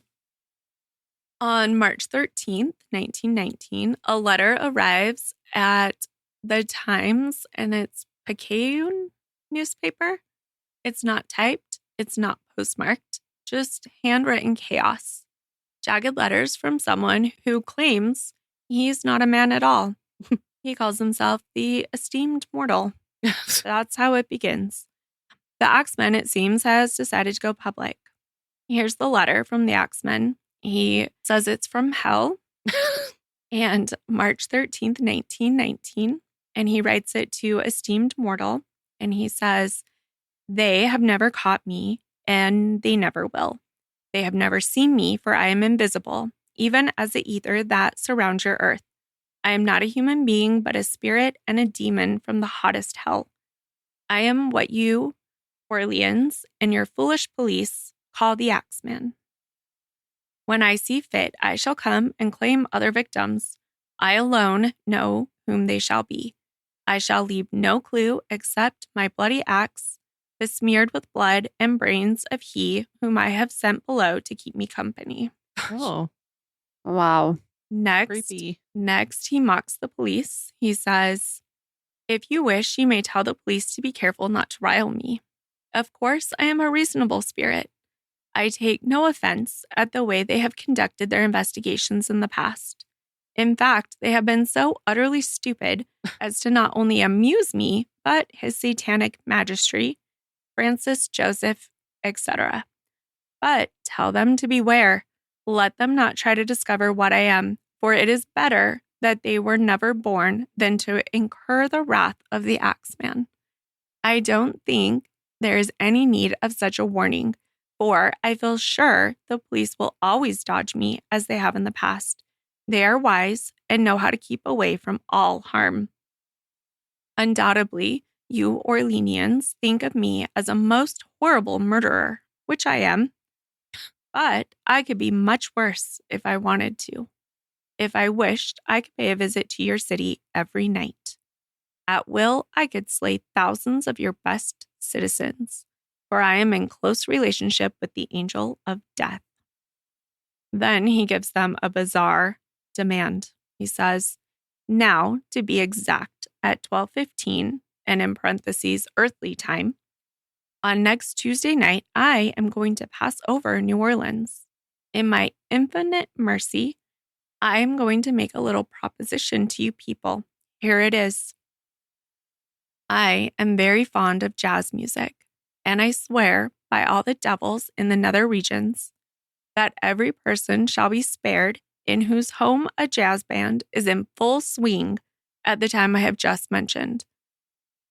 On March 13th, 1919, a letter arrives at the Times and it's Picayune newspaper. It's not typed. It's not postmarked. Just handwritten chaos. Jagged letters from someone who claims he's not a man at all. He calls himself the esteemed mortal. That's how it begins. The Axeman, it seems, has decided to go public. Here's the letter from the Axeman. He says it's from hell. And March 13th, 1919. And he writes it to esteemed mortal. And he says, they have never caught me, and they never will. They have never seen me, for I am invisible, even as the ether that surrounds your earth. I am not a human being, but a spirit and a demon from the hottest hell. I am what you, Orleans, and your foolish police call the Axeman. When I see fit, I shall come and claim other victims. I alone know whom they shall be. I shall leave no clue except my bloody axe, besmeared with blood and brains of he whom I have sent below to keep me company. Oh, Wow. creepy. Next, he mocks the police. He says, if you wish, you may tell the police to be careful not to rile me. Of course, I am a reasonable spirit. I take no offense at the way they have conducted their investigations in the past. In fact, they have been so utterly stupid as to not only amuse me, but his satanic majesty, Francis Joseph, etc. But tell them to beware. Let them not try to discover what I am, for it is better that they were never born than to incur the wrath of the Axeman. I don't think there is any need of such a warning, for I feel sure the police will always dodge me as they have in the past. They are wise and know how to keep away from all harm. Undoubtedly, you Orleanians think of me as a most horrible murderer, which I am. But I could be much worse if I wanted to. If I wished, I could pay a visit to your city every night. At will, I could slay thousands of your best citizens, for I am in close relationship with the angel of death. Then he gives them a bizarre demand. He says, now, to be exact, at 12:15, and in parentheses, earthly time, On next Tuesday night, I am going to pass over New Orleans. In my infinite mercy, I am going to make a little proposition to you people. Here it is. I am very fond of jazz music, and I swear by all the devils in the nether regions that every person shall be spared in whose home a jazz band is in full swing at the time I have just mentioned.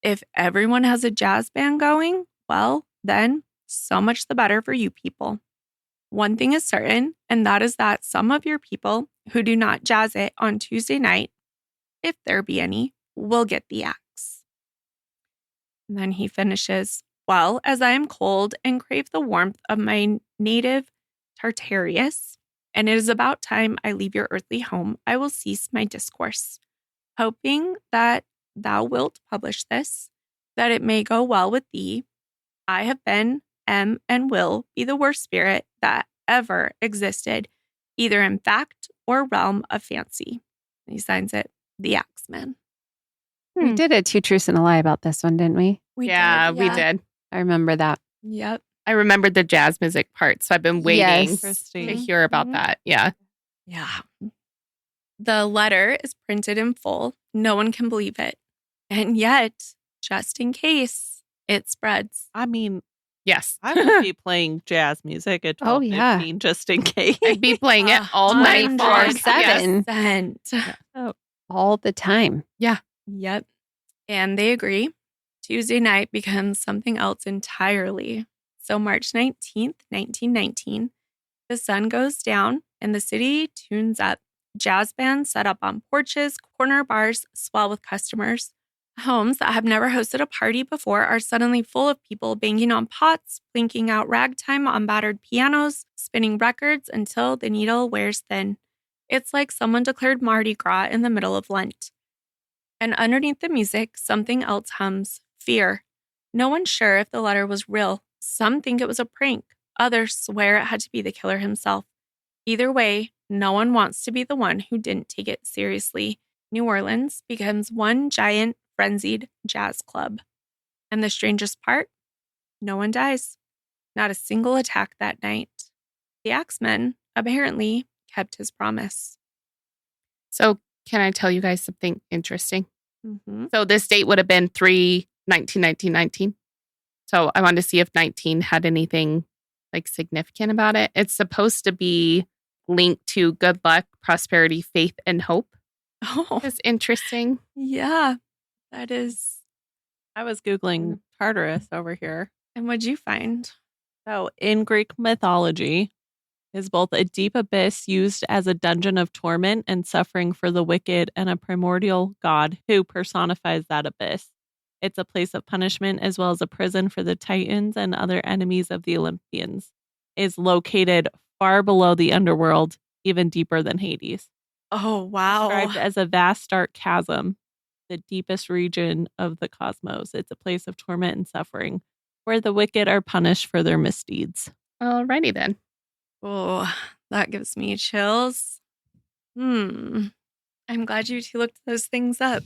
If everyone has a jazz band going, well, then so much the better for you people. One thing is certain, and that is that some of your people who do not jazz it on Tuesday night, if there be any, will get the axe. And then he finishes, well, as I am cold and crave the warmth of my native Tartarius, and it is about time I leave your earthly home, I will cease my discourse, hoping that thou wilt publish this, that it may go well with thee. I have been, am, and will be the worst spirit that ever existed, either in fact or realm of fancy. And he signs it, the Axeman. We did a 2 truths and a lie about this one, didn't we? We did. I remember that. Yep. I remembered the jazz music part, so I've been waiting to hear about that. Yeah. Yeah. The letter is printed in full. No one can believe it. And yet, just in case, it spreads. I mean, yes. I would be playing jazz music at 12:15 just in case. I'd be playing it all night. 24/7. All the time. Yeah. Yep. And they agree. Tuesday night becomes something else entirely. So March 19th, 1919, the sun goes down and the city tunes up. Jazz bands set up on porches, corner bars swell with customers. Homes that have never hosted a party before are suddenly full of people banging on pots, blinking out ragtime on battered pianos, spinning records until the needle wears thin. It's like someone declared Mardi Gras in the middle of Lent. And underneath the music, something else hums, fear. No one's sure if the letter was real. Some think it was a prank. Others swear it had to be the killer himself. Either way, no one wants to be the one who didn't take it seriously. New Orleans becomes one giant, frenzied jazz club. And the strangest part? No one dies. Not a single attack that night. The Axeman apparently kept his promise. So, can I tell you guys something interesting? Mm-hmm. So, this date would have been 3/19/1919. So, I wanted to see if 19 had anything like significant about it. It's supposed to be linked to good luck, prosperity, faith, and hope. Oh, It's interesting. yeah, that is. I was Googling Tartarus over here. And what'd you find? So, in Greek mythology, is both a deep abyss used as a dungeon of torment and suffering for the wicked and a primordial god who personifies that abyss. It's a place of punishment as well as a prison for the Titans and other enemies of the Olympians. Is located far below the underworld, even deeper than Hades. Oh, wow. Described as a vast dark chasm, the deepest region of the cosmos. It's a place of torment and suffering where the wicked are punished for their misdeeds. Alrighty then. Oh, that gives me chills. I'm glad you two looked those things up.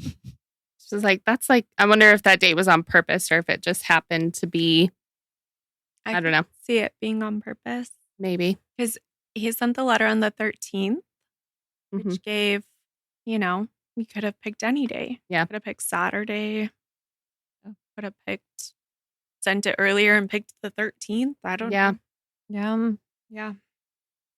She's like, that's like, I wonder if that date was on purpose or if it just happened to be, I don't know. See it being on purpose. Maybe. Because he sent the letter on the 13th, which Mm-hmm. gave, you could have picked any day. Yeah. Could have picked Saturday. Could have sent it earlier and picked the 13th. I don't know. Yeah.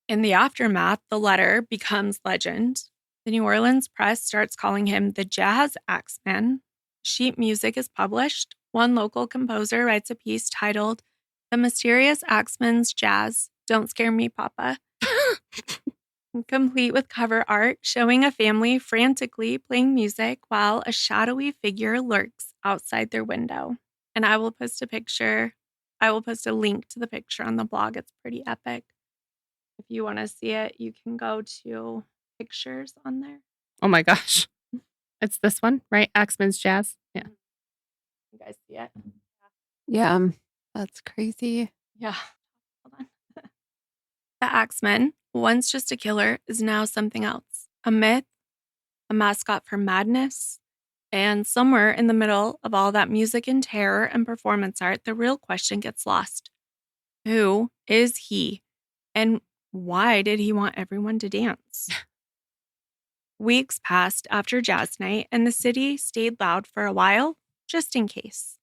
In the aftermath, the letter becomes legend. The New Orleans press starts calling him the Jazz Axeman. Sheet music is published. One local composer writes a piece titled, The Mysterious Axeman's Jazz. Don't Scare Me, Papa. Complete with cover art showing a family frantically playing music while a shadowy figure lurks outside their window. And I will post a picture. I will post a link to the picture on the blog. It's pretty epic. If you want to see it, you can go to pictures on there. Oh my gosh. It's this one, right? Axeman's Jazz. Yeah. You guys see it? Yeah. That's crazy. Yeah. Hold on. The Axeman, once just a killer, is now something else. A myth, a mascot for madness, And somewhere in the middle of all that music and terror and performance art, the real question gets lost. Who is he? And why did he want everyone to dance? Weeks passed after jazz night, and the city stayed loud for a while, just in case.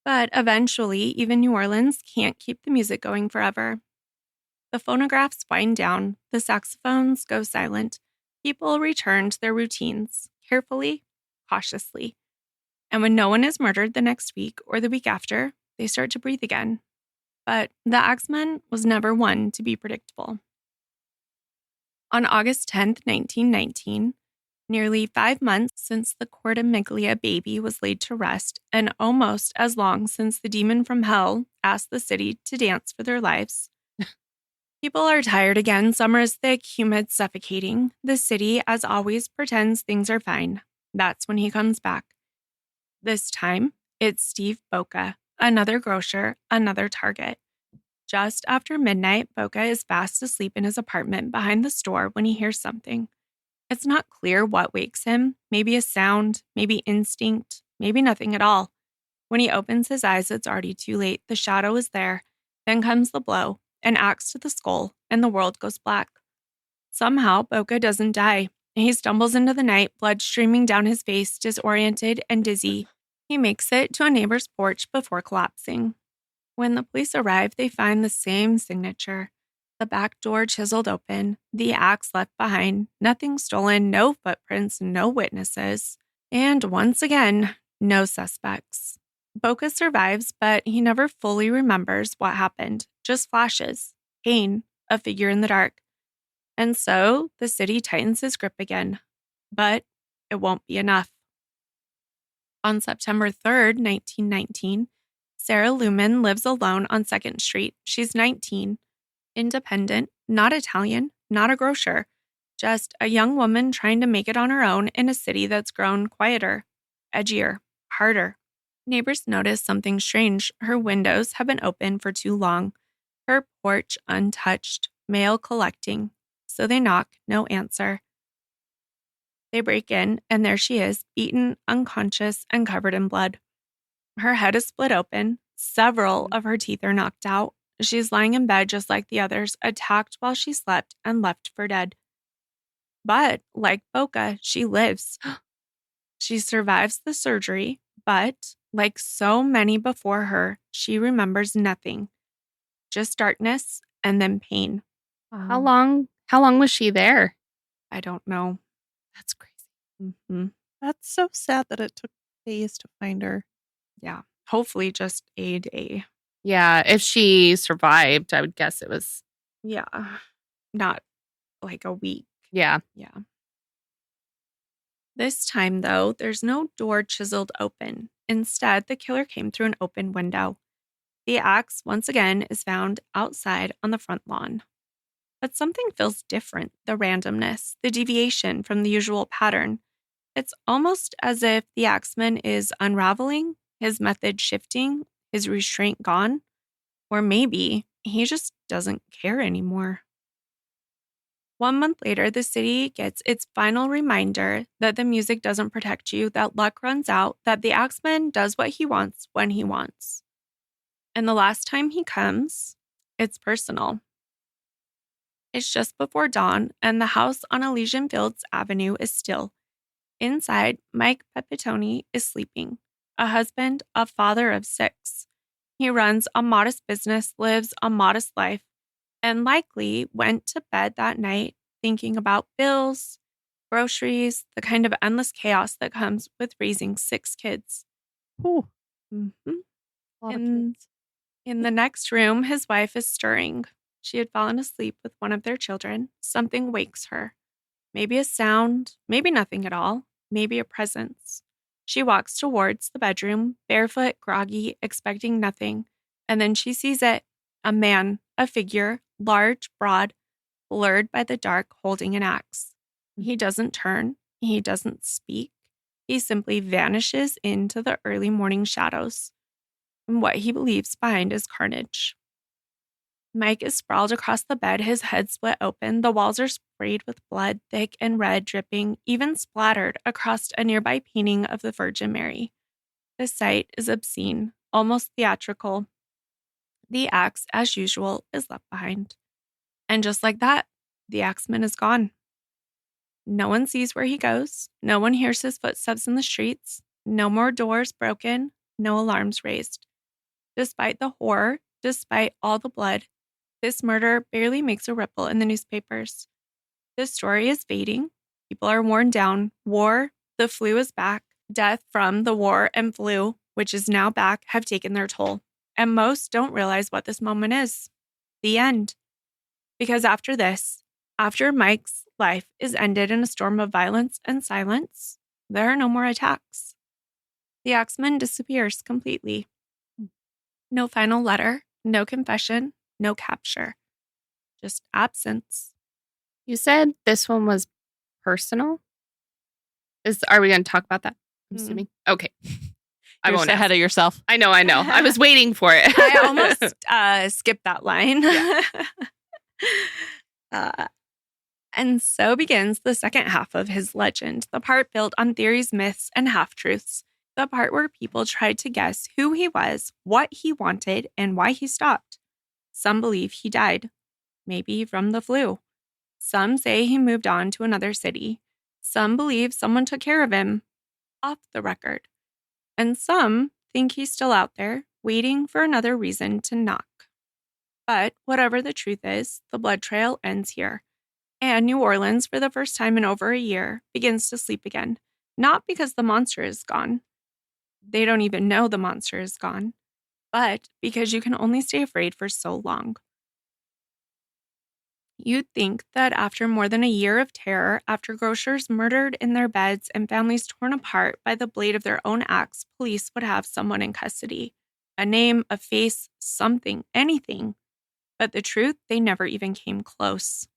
But eventually, even New Orleans can't keep the music going forever. The phonographs wind down, the saxophones go silent. People return to their routines, carefully, cautiously. And when no one is murdered the next week or the week after, they start to breathe again. But the Axeman was never one to be predictable. On August 10th, 1919, nearly 5 months since the Cortimiglia baby was laid to rest, and almost as long since the demon from hell asked the city to dance for their lives. People are tired again. Summer is thick, humid, suffocating. The city, as always, pretends things are fine. That's when he comes back. This time, it's Steve Boca, another grocer, another target. Just after midnight, Boca is fast asleep in his apartment behind the store when he hears something. It's not clear what wakes him, maybe a sound, maybe instinct, maybe nothing at all. When he opens his eyes, it's already too late. The shadow is there. Then comes the blow, an axe to the skull, and the world goes black. Somehow, Boca doesn't die. He stumbles into the night, blood streaming down his face, disoriented and dizzy. He makes it to a neighbor's porch before collapsing. When the police arrive, they find the same signature. The back door chiseled open, the axe left behind, nothing stolen, no footprints, no witnesses. And once again, no suspects. Boca survives, but he never fully remembers what happened, just flashes, pain, a figure in the dark. And so the city tightens his grip again. But it won't be enough. On September 3rd, 1919, Sarah Lumen lives alone on 2nd Street. She's 19, independent, not Italian, not a grocer, just a young woman trying to make it on her own in a city that's grown quieter, edgier, harder. Neighbors notice something strange. Her windows have been open for too long, her porch untouched, mail collecting. So they knock, no answer. They break in, and there she is, beaten, unconscious, and covered in blood. Her head is split open. Several of her teeth are knocked out. She's lying in bed just like the others, attacked while she slept and left for dead. But, like Boca, she lives. She survives the surgery, but, like so many before her, she remembers nothing. Just darkness and then pain. How long was she there? I don't know. That's crazy. Mm-hmm. That's so sad that it took days to find her. Yeah. Hopefully just a day. Yeah. If she survived, I would guess it was. Yeah. Not like a week. Yeah. Yeah. This time, though, there's no door chiseled open. Instead, the killer came through an open window. The axe, once again, is found outside on the front lawn. But something feels different, the randomness, the deviation from the usual pattern. It's almost as if the Axeman is unraveling, his method shifting, his restraint gone. Or maybe he just doesn't care anymore. 1 month later, the city gets its final reminder that the music doesn't protect you, that luck runs out, that the Axeman does what he wants when he wants. And the last time he comes, it's personal. It's just before dawn, and the house on Elysian Fields Avenue is still. Inside, Mike Pepitone is sleeping, a husband, a father of 6. He runs a modest business, lives a modest life, and likely went to bed that night thinking about bills, groceries, the kind of endless chaos that comes with raising 6 kids. Ooh. Mm-hmm. A lot of kids. In the next room, his wife is stirring. She had fallen asleep with one of their children. Something wakes her. Maybe a sound, maybe nothing at all, maybe a presence. She walks towards the bedroom, barefoot, groggy, expecting nothing. And then she sees it. A man, a figure, large, broad, blurred by the dark, holding an axe. He doesn't turn. He doesn't speak. He simply vanishes into the early morning shadows. And what he believes behind is carnage. Mike is sprawled across the bed, his head split open. The walls are sprayed with blood, thick and red, dripping, even splattered across a nearby painting of the Virgin Mary. The sight is obscene, almost theatrical. The axe, as usual, is left behind. And just like that, the Axeman is gone. No one sees where he goes. No one hears his footsteps in the streets. No more doors broken. No alarms raised. Despite the horror, despite all the blood, this murder barely makes a ripple in the newspapers. The story is fading. People are worn down. War, the flu is back. Death from the war and flu, which is now back, have taken their toll. And most don't realize what this moment is. The end. Because after this, after Mike's life is ended in a storm of violence and silence, there are no more attacks. The Axeman disappears completely. No final letter, no confession, no capture. Just absence. You said this one was personal? Are we going to talk about that? I'm assuming. Okay. I You're won't ahead of yourself. I know. I was waiting for it. I almost skipped that line. Yeah. And so begins the second half of his legend, the part built on theories, myths, and half-truths. The part where people tried to guess who he was, what he wanted, and why he stopped. Some believe he died, maybe from the flu. Some say he moved on to another city. Some believe someone took care of him, off the record. And some think he's still out there, waiting for another reason to knock. But whatever the truth is, the blood trail ends here. And New Orleans, for the first time in over a year, begins to sleep again. Not because the monster is gone. They don't even know the monster is gone. But because you can only stay afraid for so long. You'd think that after more than a year of terror, after grocers murdered in their beds and families torn apart by the blade of their own axe, police would have someone in custody. A name, a face, something, anything. But the truth, they never even came close.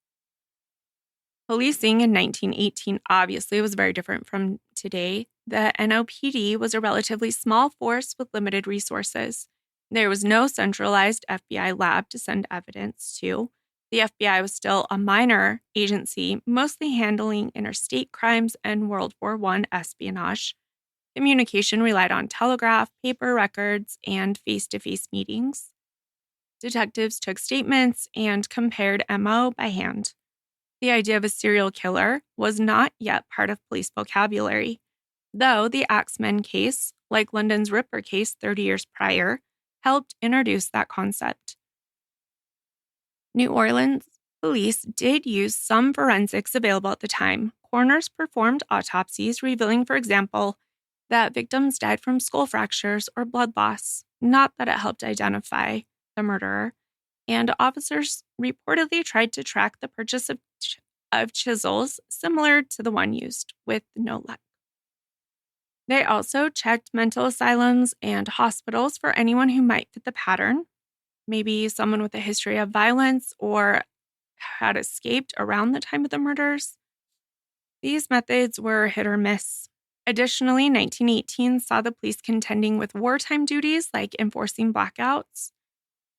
Policing in 1918 obviously was very different from today. The NOPD was a relatively small force with limited resources. There was no centralized FBI lab to send evidence to. The FBI was still a minor agency, mostly handling interstate crimes and World War I espionage. Communication relied on telegraph, paper records, and face-to-face meetings. Detectives took statements and compared MO by hand. The idea of a serial killer was not yet part of police vocabulary, though the Axeman case, like London's Ripper case 30 years prior, helped introduce that concept. New Orleans police did use some forensics available at the time. Coroners performed autopsies, revealing, for example, that victims died from skull fractures or blood loss, not that it helped identify the murderer. And officers reportedly tried to track the purchase of chisels similar to the one used, with no luck. They also checked mental asylums and hospitals for anyone who might fit the pattern, maybe someone with a history of violence or had escaped around the time of the murders. These methods were hit or miss. Additionally, 1918 saw the police contending with wartime duties like enforcing blackouts.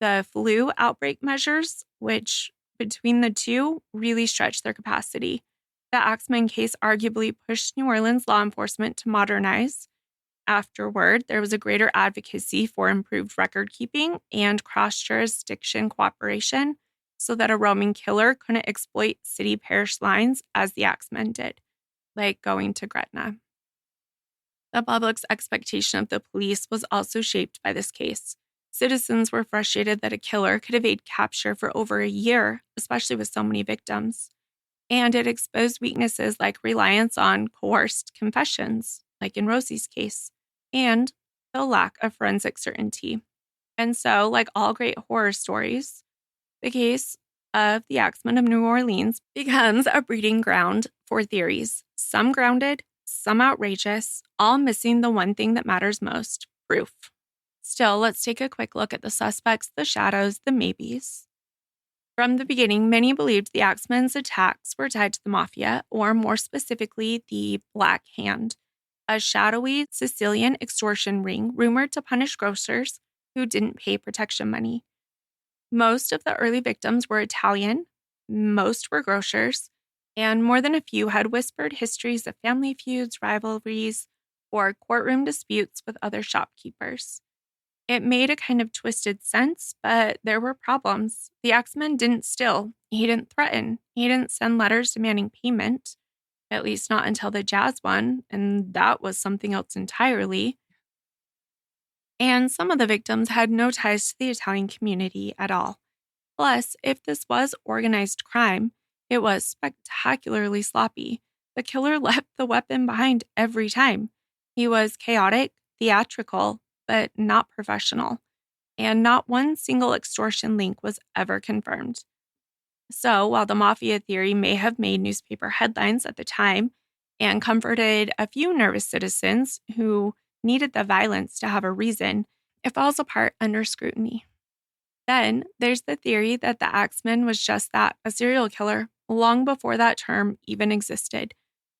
The flu outbreak measures, which between the two really stretched their capacity. The Axeman case arguably pushed New Orleans law enforcement to modernize. Afterward, there was a greater advocacy for improved record keeping and cross-jurisdiction cooperation so that a roaming killer couldn't exploit city-parish lines as the Axeman did, like going to Gretna. The public's expectation of the police was also shaped by this case. Citizens were frustrated that a killer could evade capture for over a year, especially with so many victims. And it exposed weaknesses like reliance on coerced confessions, like in Rosie's case, and the lack of forensic certainty. And so, like all great horror stories, the case of the Axeman of New Orleans becomes a breeding ground for theories, some grounded, some outrageous, all missing the one thing that matters most, proof. Still, let's take a quick look at the suspects, the shadows, the maybes. From the beginning, many believed the Axeman's attacks were tied to the Mafia, or more specifically, the Black Hand, a shadowy Sicilian extortion ring rumored to punish grocers who didn't pay protection money. Most of the early victims were Italian, most were grocers, and more than a few had whispered histories of family feuds, rivalries, or courtroom disputes with other shopkeepers. It made a kind of twisted sense, but there were problems. The Axeman didn't steal. He didn't threaten. He didn't send letters demanding payment, at least not until the jazz one, and that was something else entirely. And some of the victims had no ties to the Italian community at all. Plus, if this was organized crime, it was spectacularly sloppy. The killer left the weapon behind every time. He was chaotic, theatrical, but not professional. And not one single extortion link was ever confirmed. So, while the Mafia theory may have made newspaper headlines at the time and comforted a few nervous citizens who needed the violence to have a reason, it falls apart under scrutiny. Then there's the theory that the Axeman was just that, a serial killer, long before that term even existed.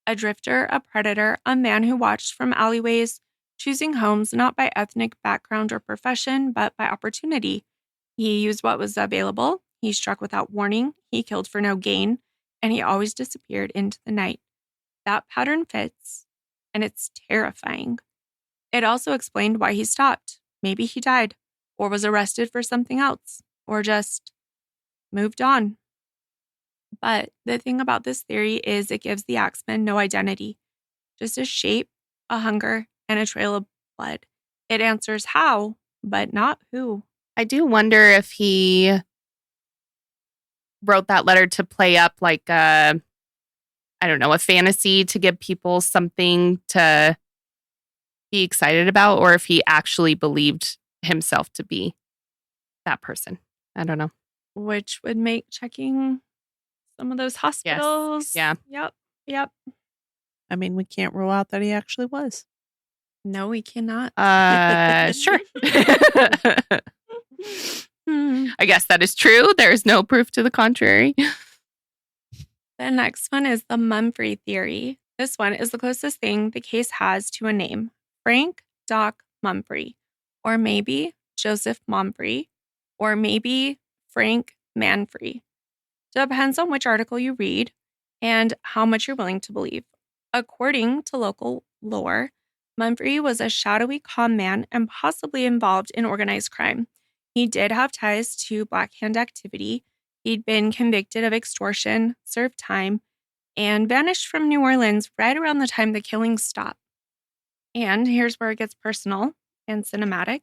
A drifter, a predator, a man who watched from alleyways, choosing homes not by ethnic background or profession, but by opportunity. He used what was available, he struck without warning, he killed for no gain, and he always disappeared into the night. That pattern fits, and it's terrifying. It also explained why he stopped. Maybe he died, or was arrested for something else, or just moved on. But the thing about this theory is it gives the Axeman no identity, just a shape, a hunger, and a trail of blood. It answers how, but not who. I do wonder if he wrote that letter to play up like a fantasy to give people something to be excited about, or if he actually believed himself to be that person. I don't know. Which would make checking some of those hospitals. Yes. Yeah. Yep. I mean, we can't rule out that he actually was. No, we cannot. Sure. I guess that is true. There is no proof to the contrary. The next one is the Mumphrey theory. This one is the closest thing the case has to a name. Frank Doc Mumphrey. Or maybe Joseph Mumphrey. Or maybe Frank Manfrey. Depends on which article you read and how much you're willing to believe. According to local lore, Mumphrey was a shadowy con man and possibly involved in organized crime. He did have ties to Black Hand activity. He'd been convicted of extortion, served time, and vanished from New Orleans right around the time the killings stopped. And here's where it gets personal and cinematic.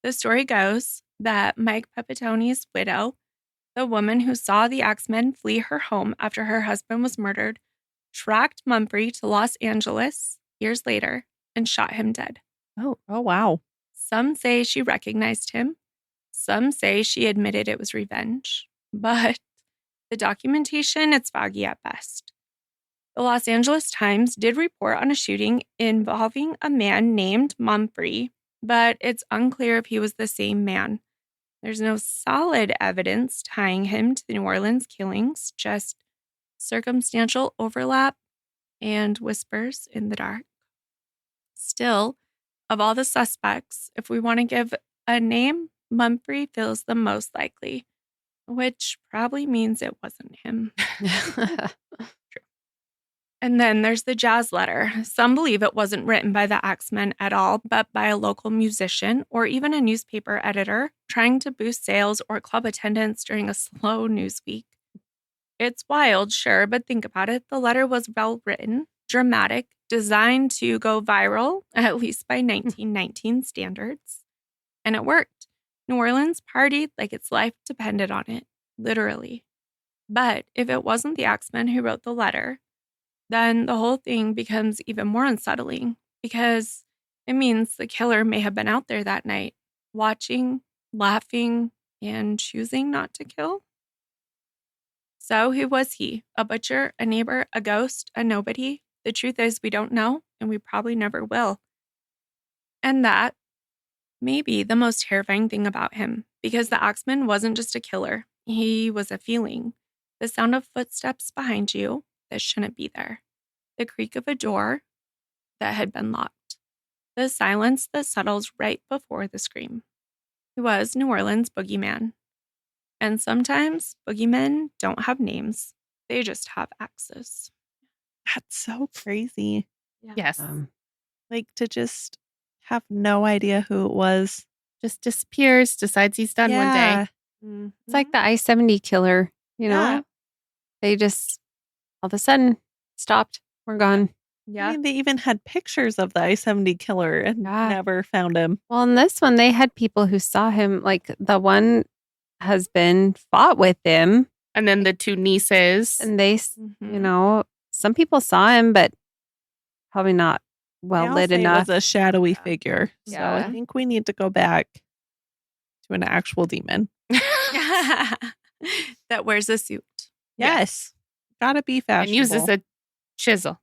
The story goes that Mike Pepitoni's widow, the woman who saw the Axeman flee her home after her husband was murdered, tracked Mumphrey to Los Angeles years later and shot him dead. Oh, wow. Some say she recognized him. Some say she admitted it was revenge. But the documentation, it's foggy at best. The Los Angeles Times did report on a shooting involving a man named Mumphrey, but it's unclear if he was the same man. There's no solid evidence tying him to the New Orleans killings, just circumstantial overlap and whispers in the dark. Still, of all the suspects, if we want to give a name, Mumphrey feels the most likely, which probably means it wasn't him. True. And then there's the jazz letter. Some believe it wasn't written by the Axeman at all, but by a local musician or even a newspaper editor trying to boost sales or club attendance during a slow news week. It's wild, sure, but think about it. The letter was well written, dramatic, designed to go viral, at least by 1919 standards. And it worked. New Orleans partied like its life depended on it, literally. But if it wasn't the Axeman who wrote the letter, then the whole thing becomes even more unsettling because it means the killer may have been out there that night, watching, laughing, and choosing not to kill. So who was he? A butcher, a neighbor, a ghost, a nobody? The truth is we don't know, and we probably never will. And that may be the most terrifying thing about him, because the Axeman wasn't just a killer. He was a feeling. The sound of footsteps behind you that shouldn't be there. The creak of a door that had been locked. The silence that settles right before the scream. He was New Orleans' boogeyman. And sometimes boogeymen don't have names. They just have axes. That's so crazy. Yeah. Yes. Like to just have no idea who it was. Just disappears, decides he's done one day. Mm-hmm. It's like the I-70 killer, you know? Yeah. They just all of a sudden stopped. We're gone. Yeah. I mean, they even had pictures of the I-70 killer and never found him. Well, in this one, they had people who saw him. Like the one husband fought with him. And then the two nieces. And they, you know, some people saw him, but probably not well lit enough. It was a shadowy figure. So Yeah. I think we need to go back to an actual demon. That wears a suit. Yes. Gotta be fashionable. And uses a chisel.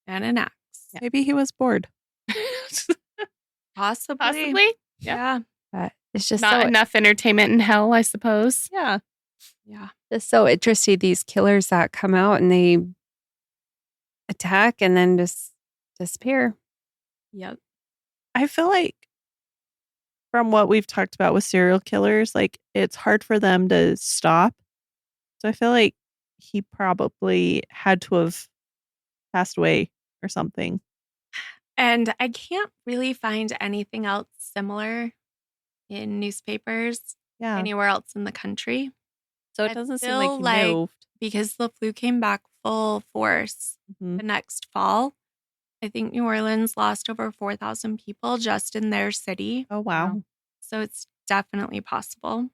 And an axe. Yeah. Maybe he was bored. Possibly. Yeah. But it's just not enough entertainment in hell, I suppose. Yeah. Yeah. It's so interesting. These killers that come out and they attack and then just disappear. Yep. I feel like from what we've talked about with serial killers, like it's hard for them to stop. So I feel like he probably had to have passed away or something. And I can't really find anything else similar in newspapers anywhere else in the country. So it doesn't seem like he moved. Because the flu came back full force the next fall, I think New Orleans lost over 4,000 people just in their city. Oh, wow. So it's definitely possible.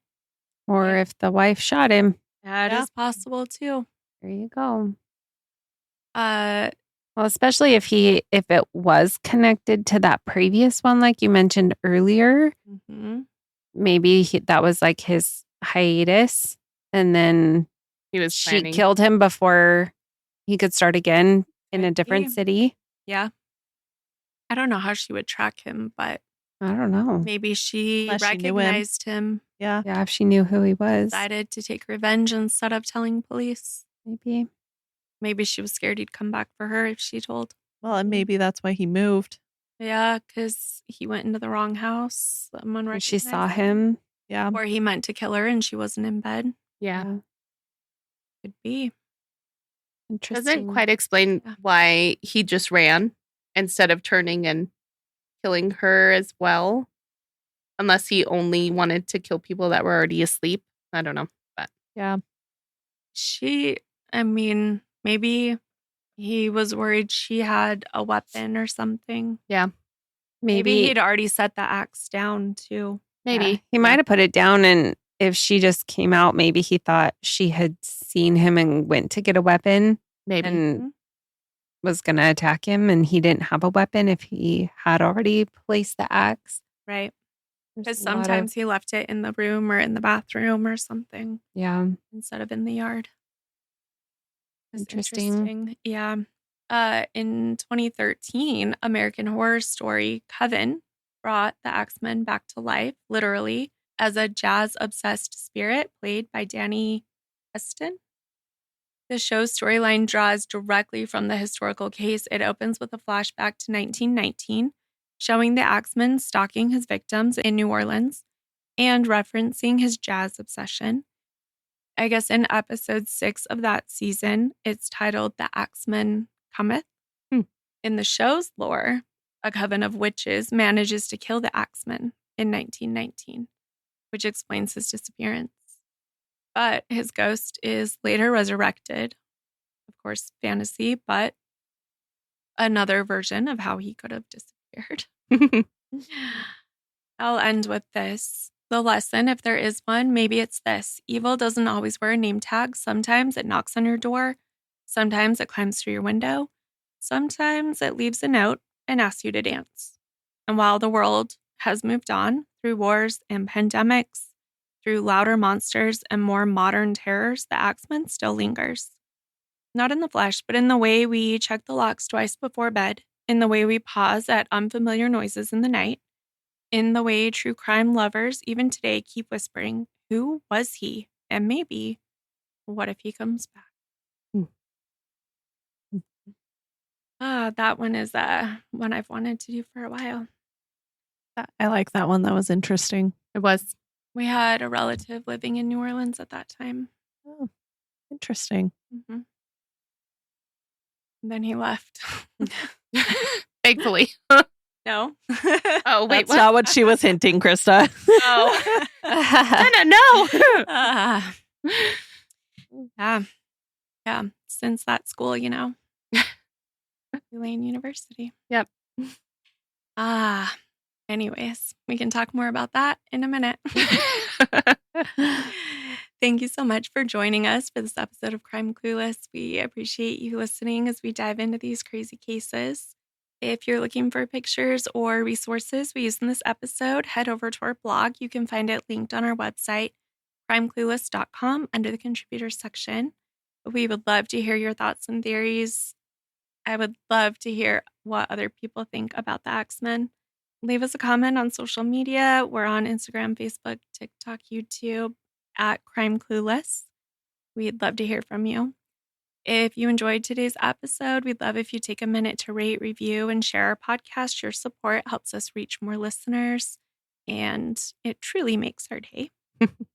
Or if the wife shot him. That is possible too. There you go. Well, especially if it was connected to that previous one, like you mentioned earlier, maybe that was like his hiatus, and then she killed him before he could start again in a different city. Yeah. I don't know how she would track him, but I don't know. Maybe she recognized him. Yeah. Yeah, if she knew who he was. Decided to take revenge instead of telling police. Maybe. Maybe she was scared he'd come back for her if she told. Well, and maybe that's why he moved. Yeah, because he went into the wrong house. Someone recognized she saw him. Yeah. Or he meant to kill her and she wasn't in bed. Yeah. Could be. Interesting. Doesn't quite explain why he just ran instead of turning and killing her as well. Unless he only wanted to kill people that were already asleep. I don't know. But yeah. Maybe he was worried she had a weapon or something. Yeah. Maybe he'd already set the axe down too. Maybe. Yeah. He might have put it down, and if she just came out, maybe he thought she had seen him and went to get a weapon. Maybe. And was going to attack him, and he didn't have a weapon if he had already placed the axe. Right. Because sometimes he left it in the room or in the bathroom or something. Yeah. Instead of in the yard. Interesting. Yeah. In 2013, American Horror Story Coven brought the Axeman back to life, literally, as a jazz-obsessed spirit played by Danny Heston. The show's storyline draws directly from the historical case. It opens with a flashback to 1919, showing the Axeman stalking his victims in New Orleans and referencing his jazz obsession. I guess in episode 6 of that season, it's titled The Axeman Cometh. In the show's lore, a coven of witches manages to kill the Axeman in 1919, which explains his disappearance. But his ghost is later resurrected. Of course, fantasy, but another version of how he could have disappeared. I'll end with this. The lesson, if there is one, maybe it's this. Evil doesn't always wear a name tag. Sometimes it knocks on your door. Sometimes it climbs through your window. Sometimes it leaves a note and asks you to dance. And while the world has moved on through wars and pandemics, through louder monsters and more modern terrors, the Axeman still lingers. Not in the flesh, but in the way we check the locks twice before bed, in the way we pause at unfamiliar noises in the night, in the way true crime lovers even today keep whispering, who was he? And maybe, what if he comes back? That one is one I've wanted to do for a while. I like that one. That was interesting. It was. We had a relative living in New Orleans at that time. Oh, interesting. Mm-hmm. And then he left. Thankfully. No. Oh, wait. That's not what she was hinting, Krista. Oh. No. Yeah. Since that school, Tulane University. Yep. Anyways, we can talk more about that in a minute. Thank you so much for joining us for this episode of Crime Clueless. We appreciate you listening as we dive into these crazy cases. If you're looking for pictures or resources we used in this episode, head over to our blog. You can find it linked on our website, crimeclueless.com, under the contributors section. We would love to hear your thoughts and theories. I would love to hear what other people think about the Axeman. Leave us a comment on social media. We're on Instagram, Facebook, TikTok, YouTube at Crime Clueless. We'd love to hear from you. If you enjoyed today's episode, we'd love if you take a minute to rate, review, and share our podcast. Your support helps us reach more listeners, and it truly makes our day.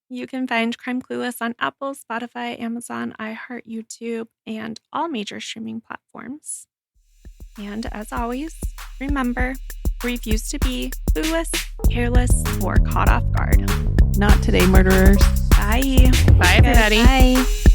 You can find Crime Clueless on Apple, Spotify, Amazon, iHeart, YouTube, and all major streaming platforms. And as always, remember, refuse to be clueless, careless, or caught off guard. Not today, murderers. Bye. Bye, everybody. Bye.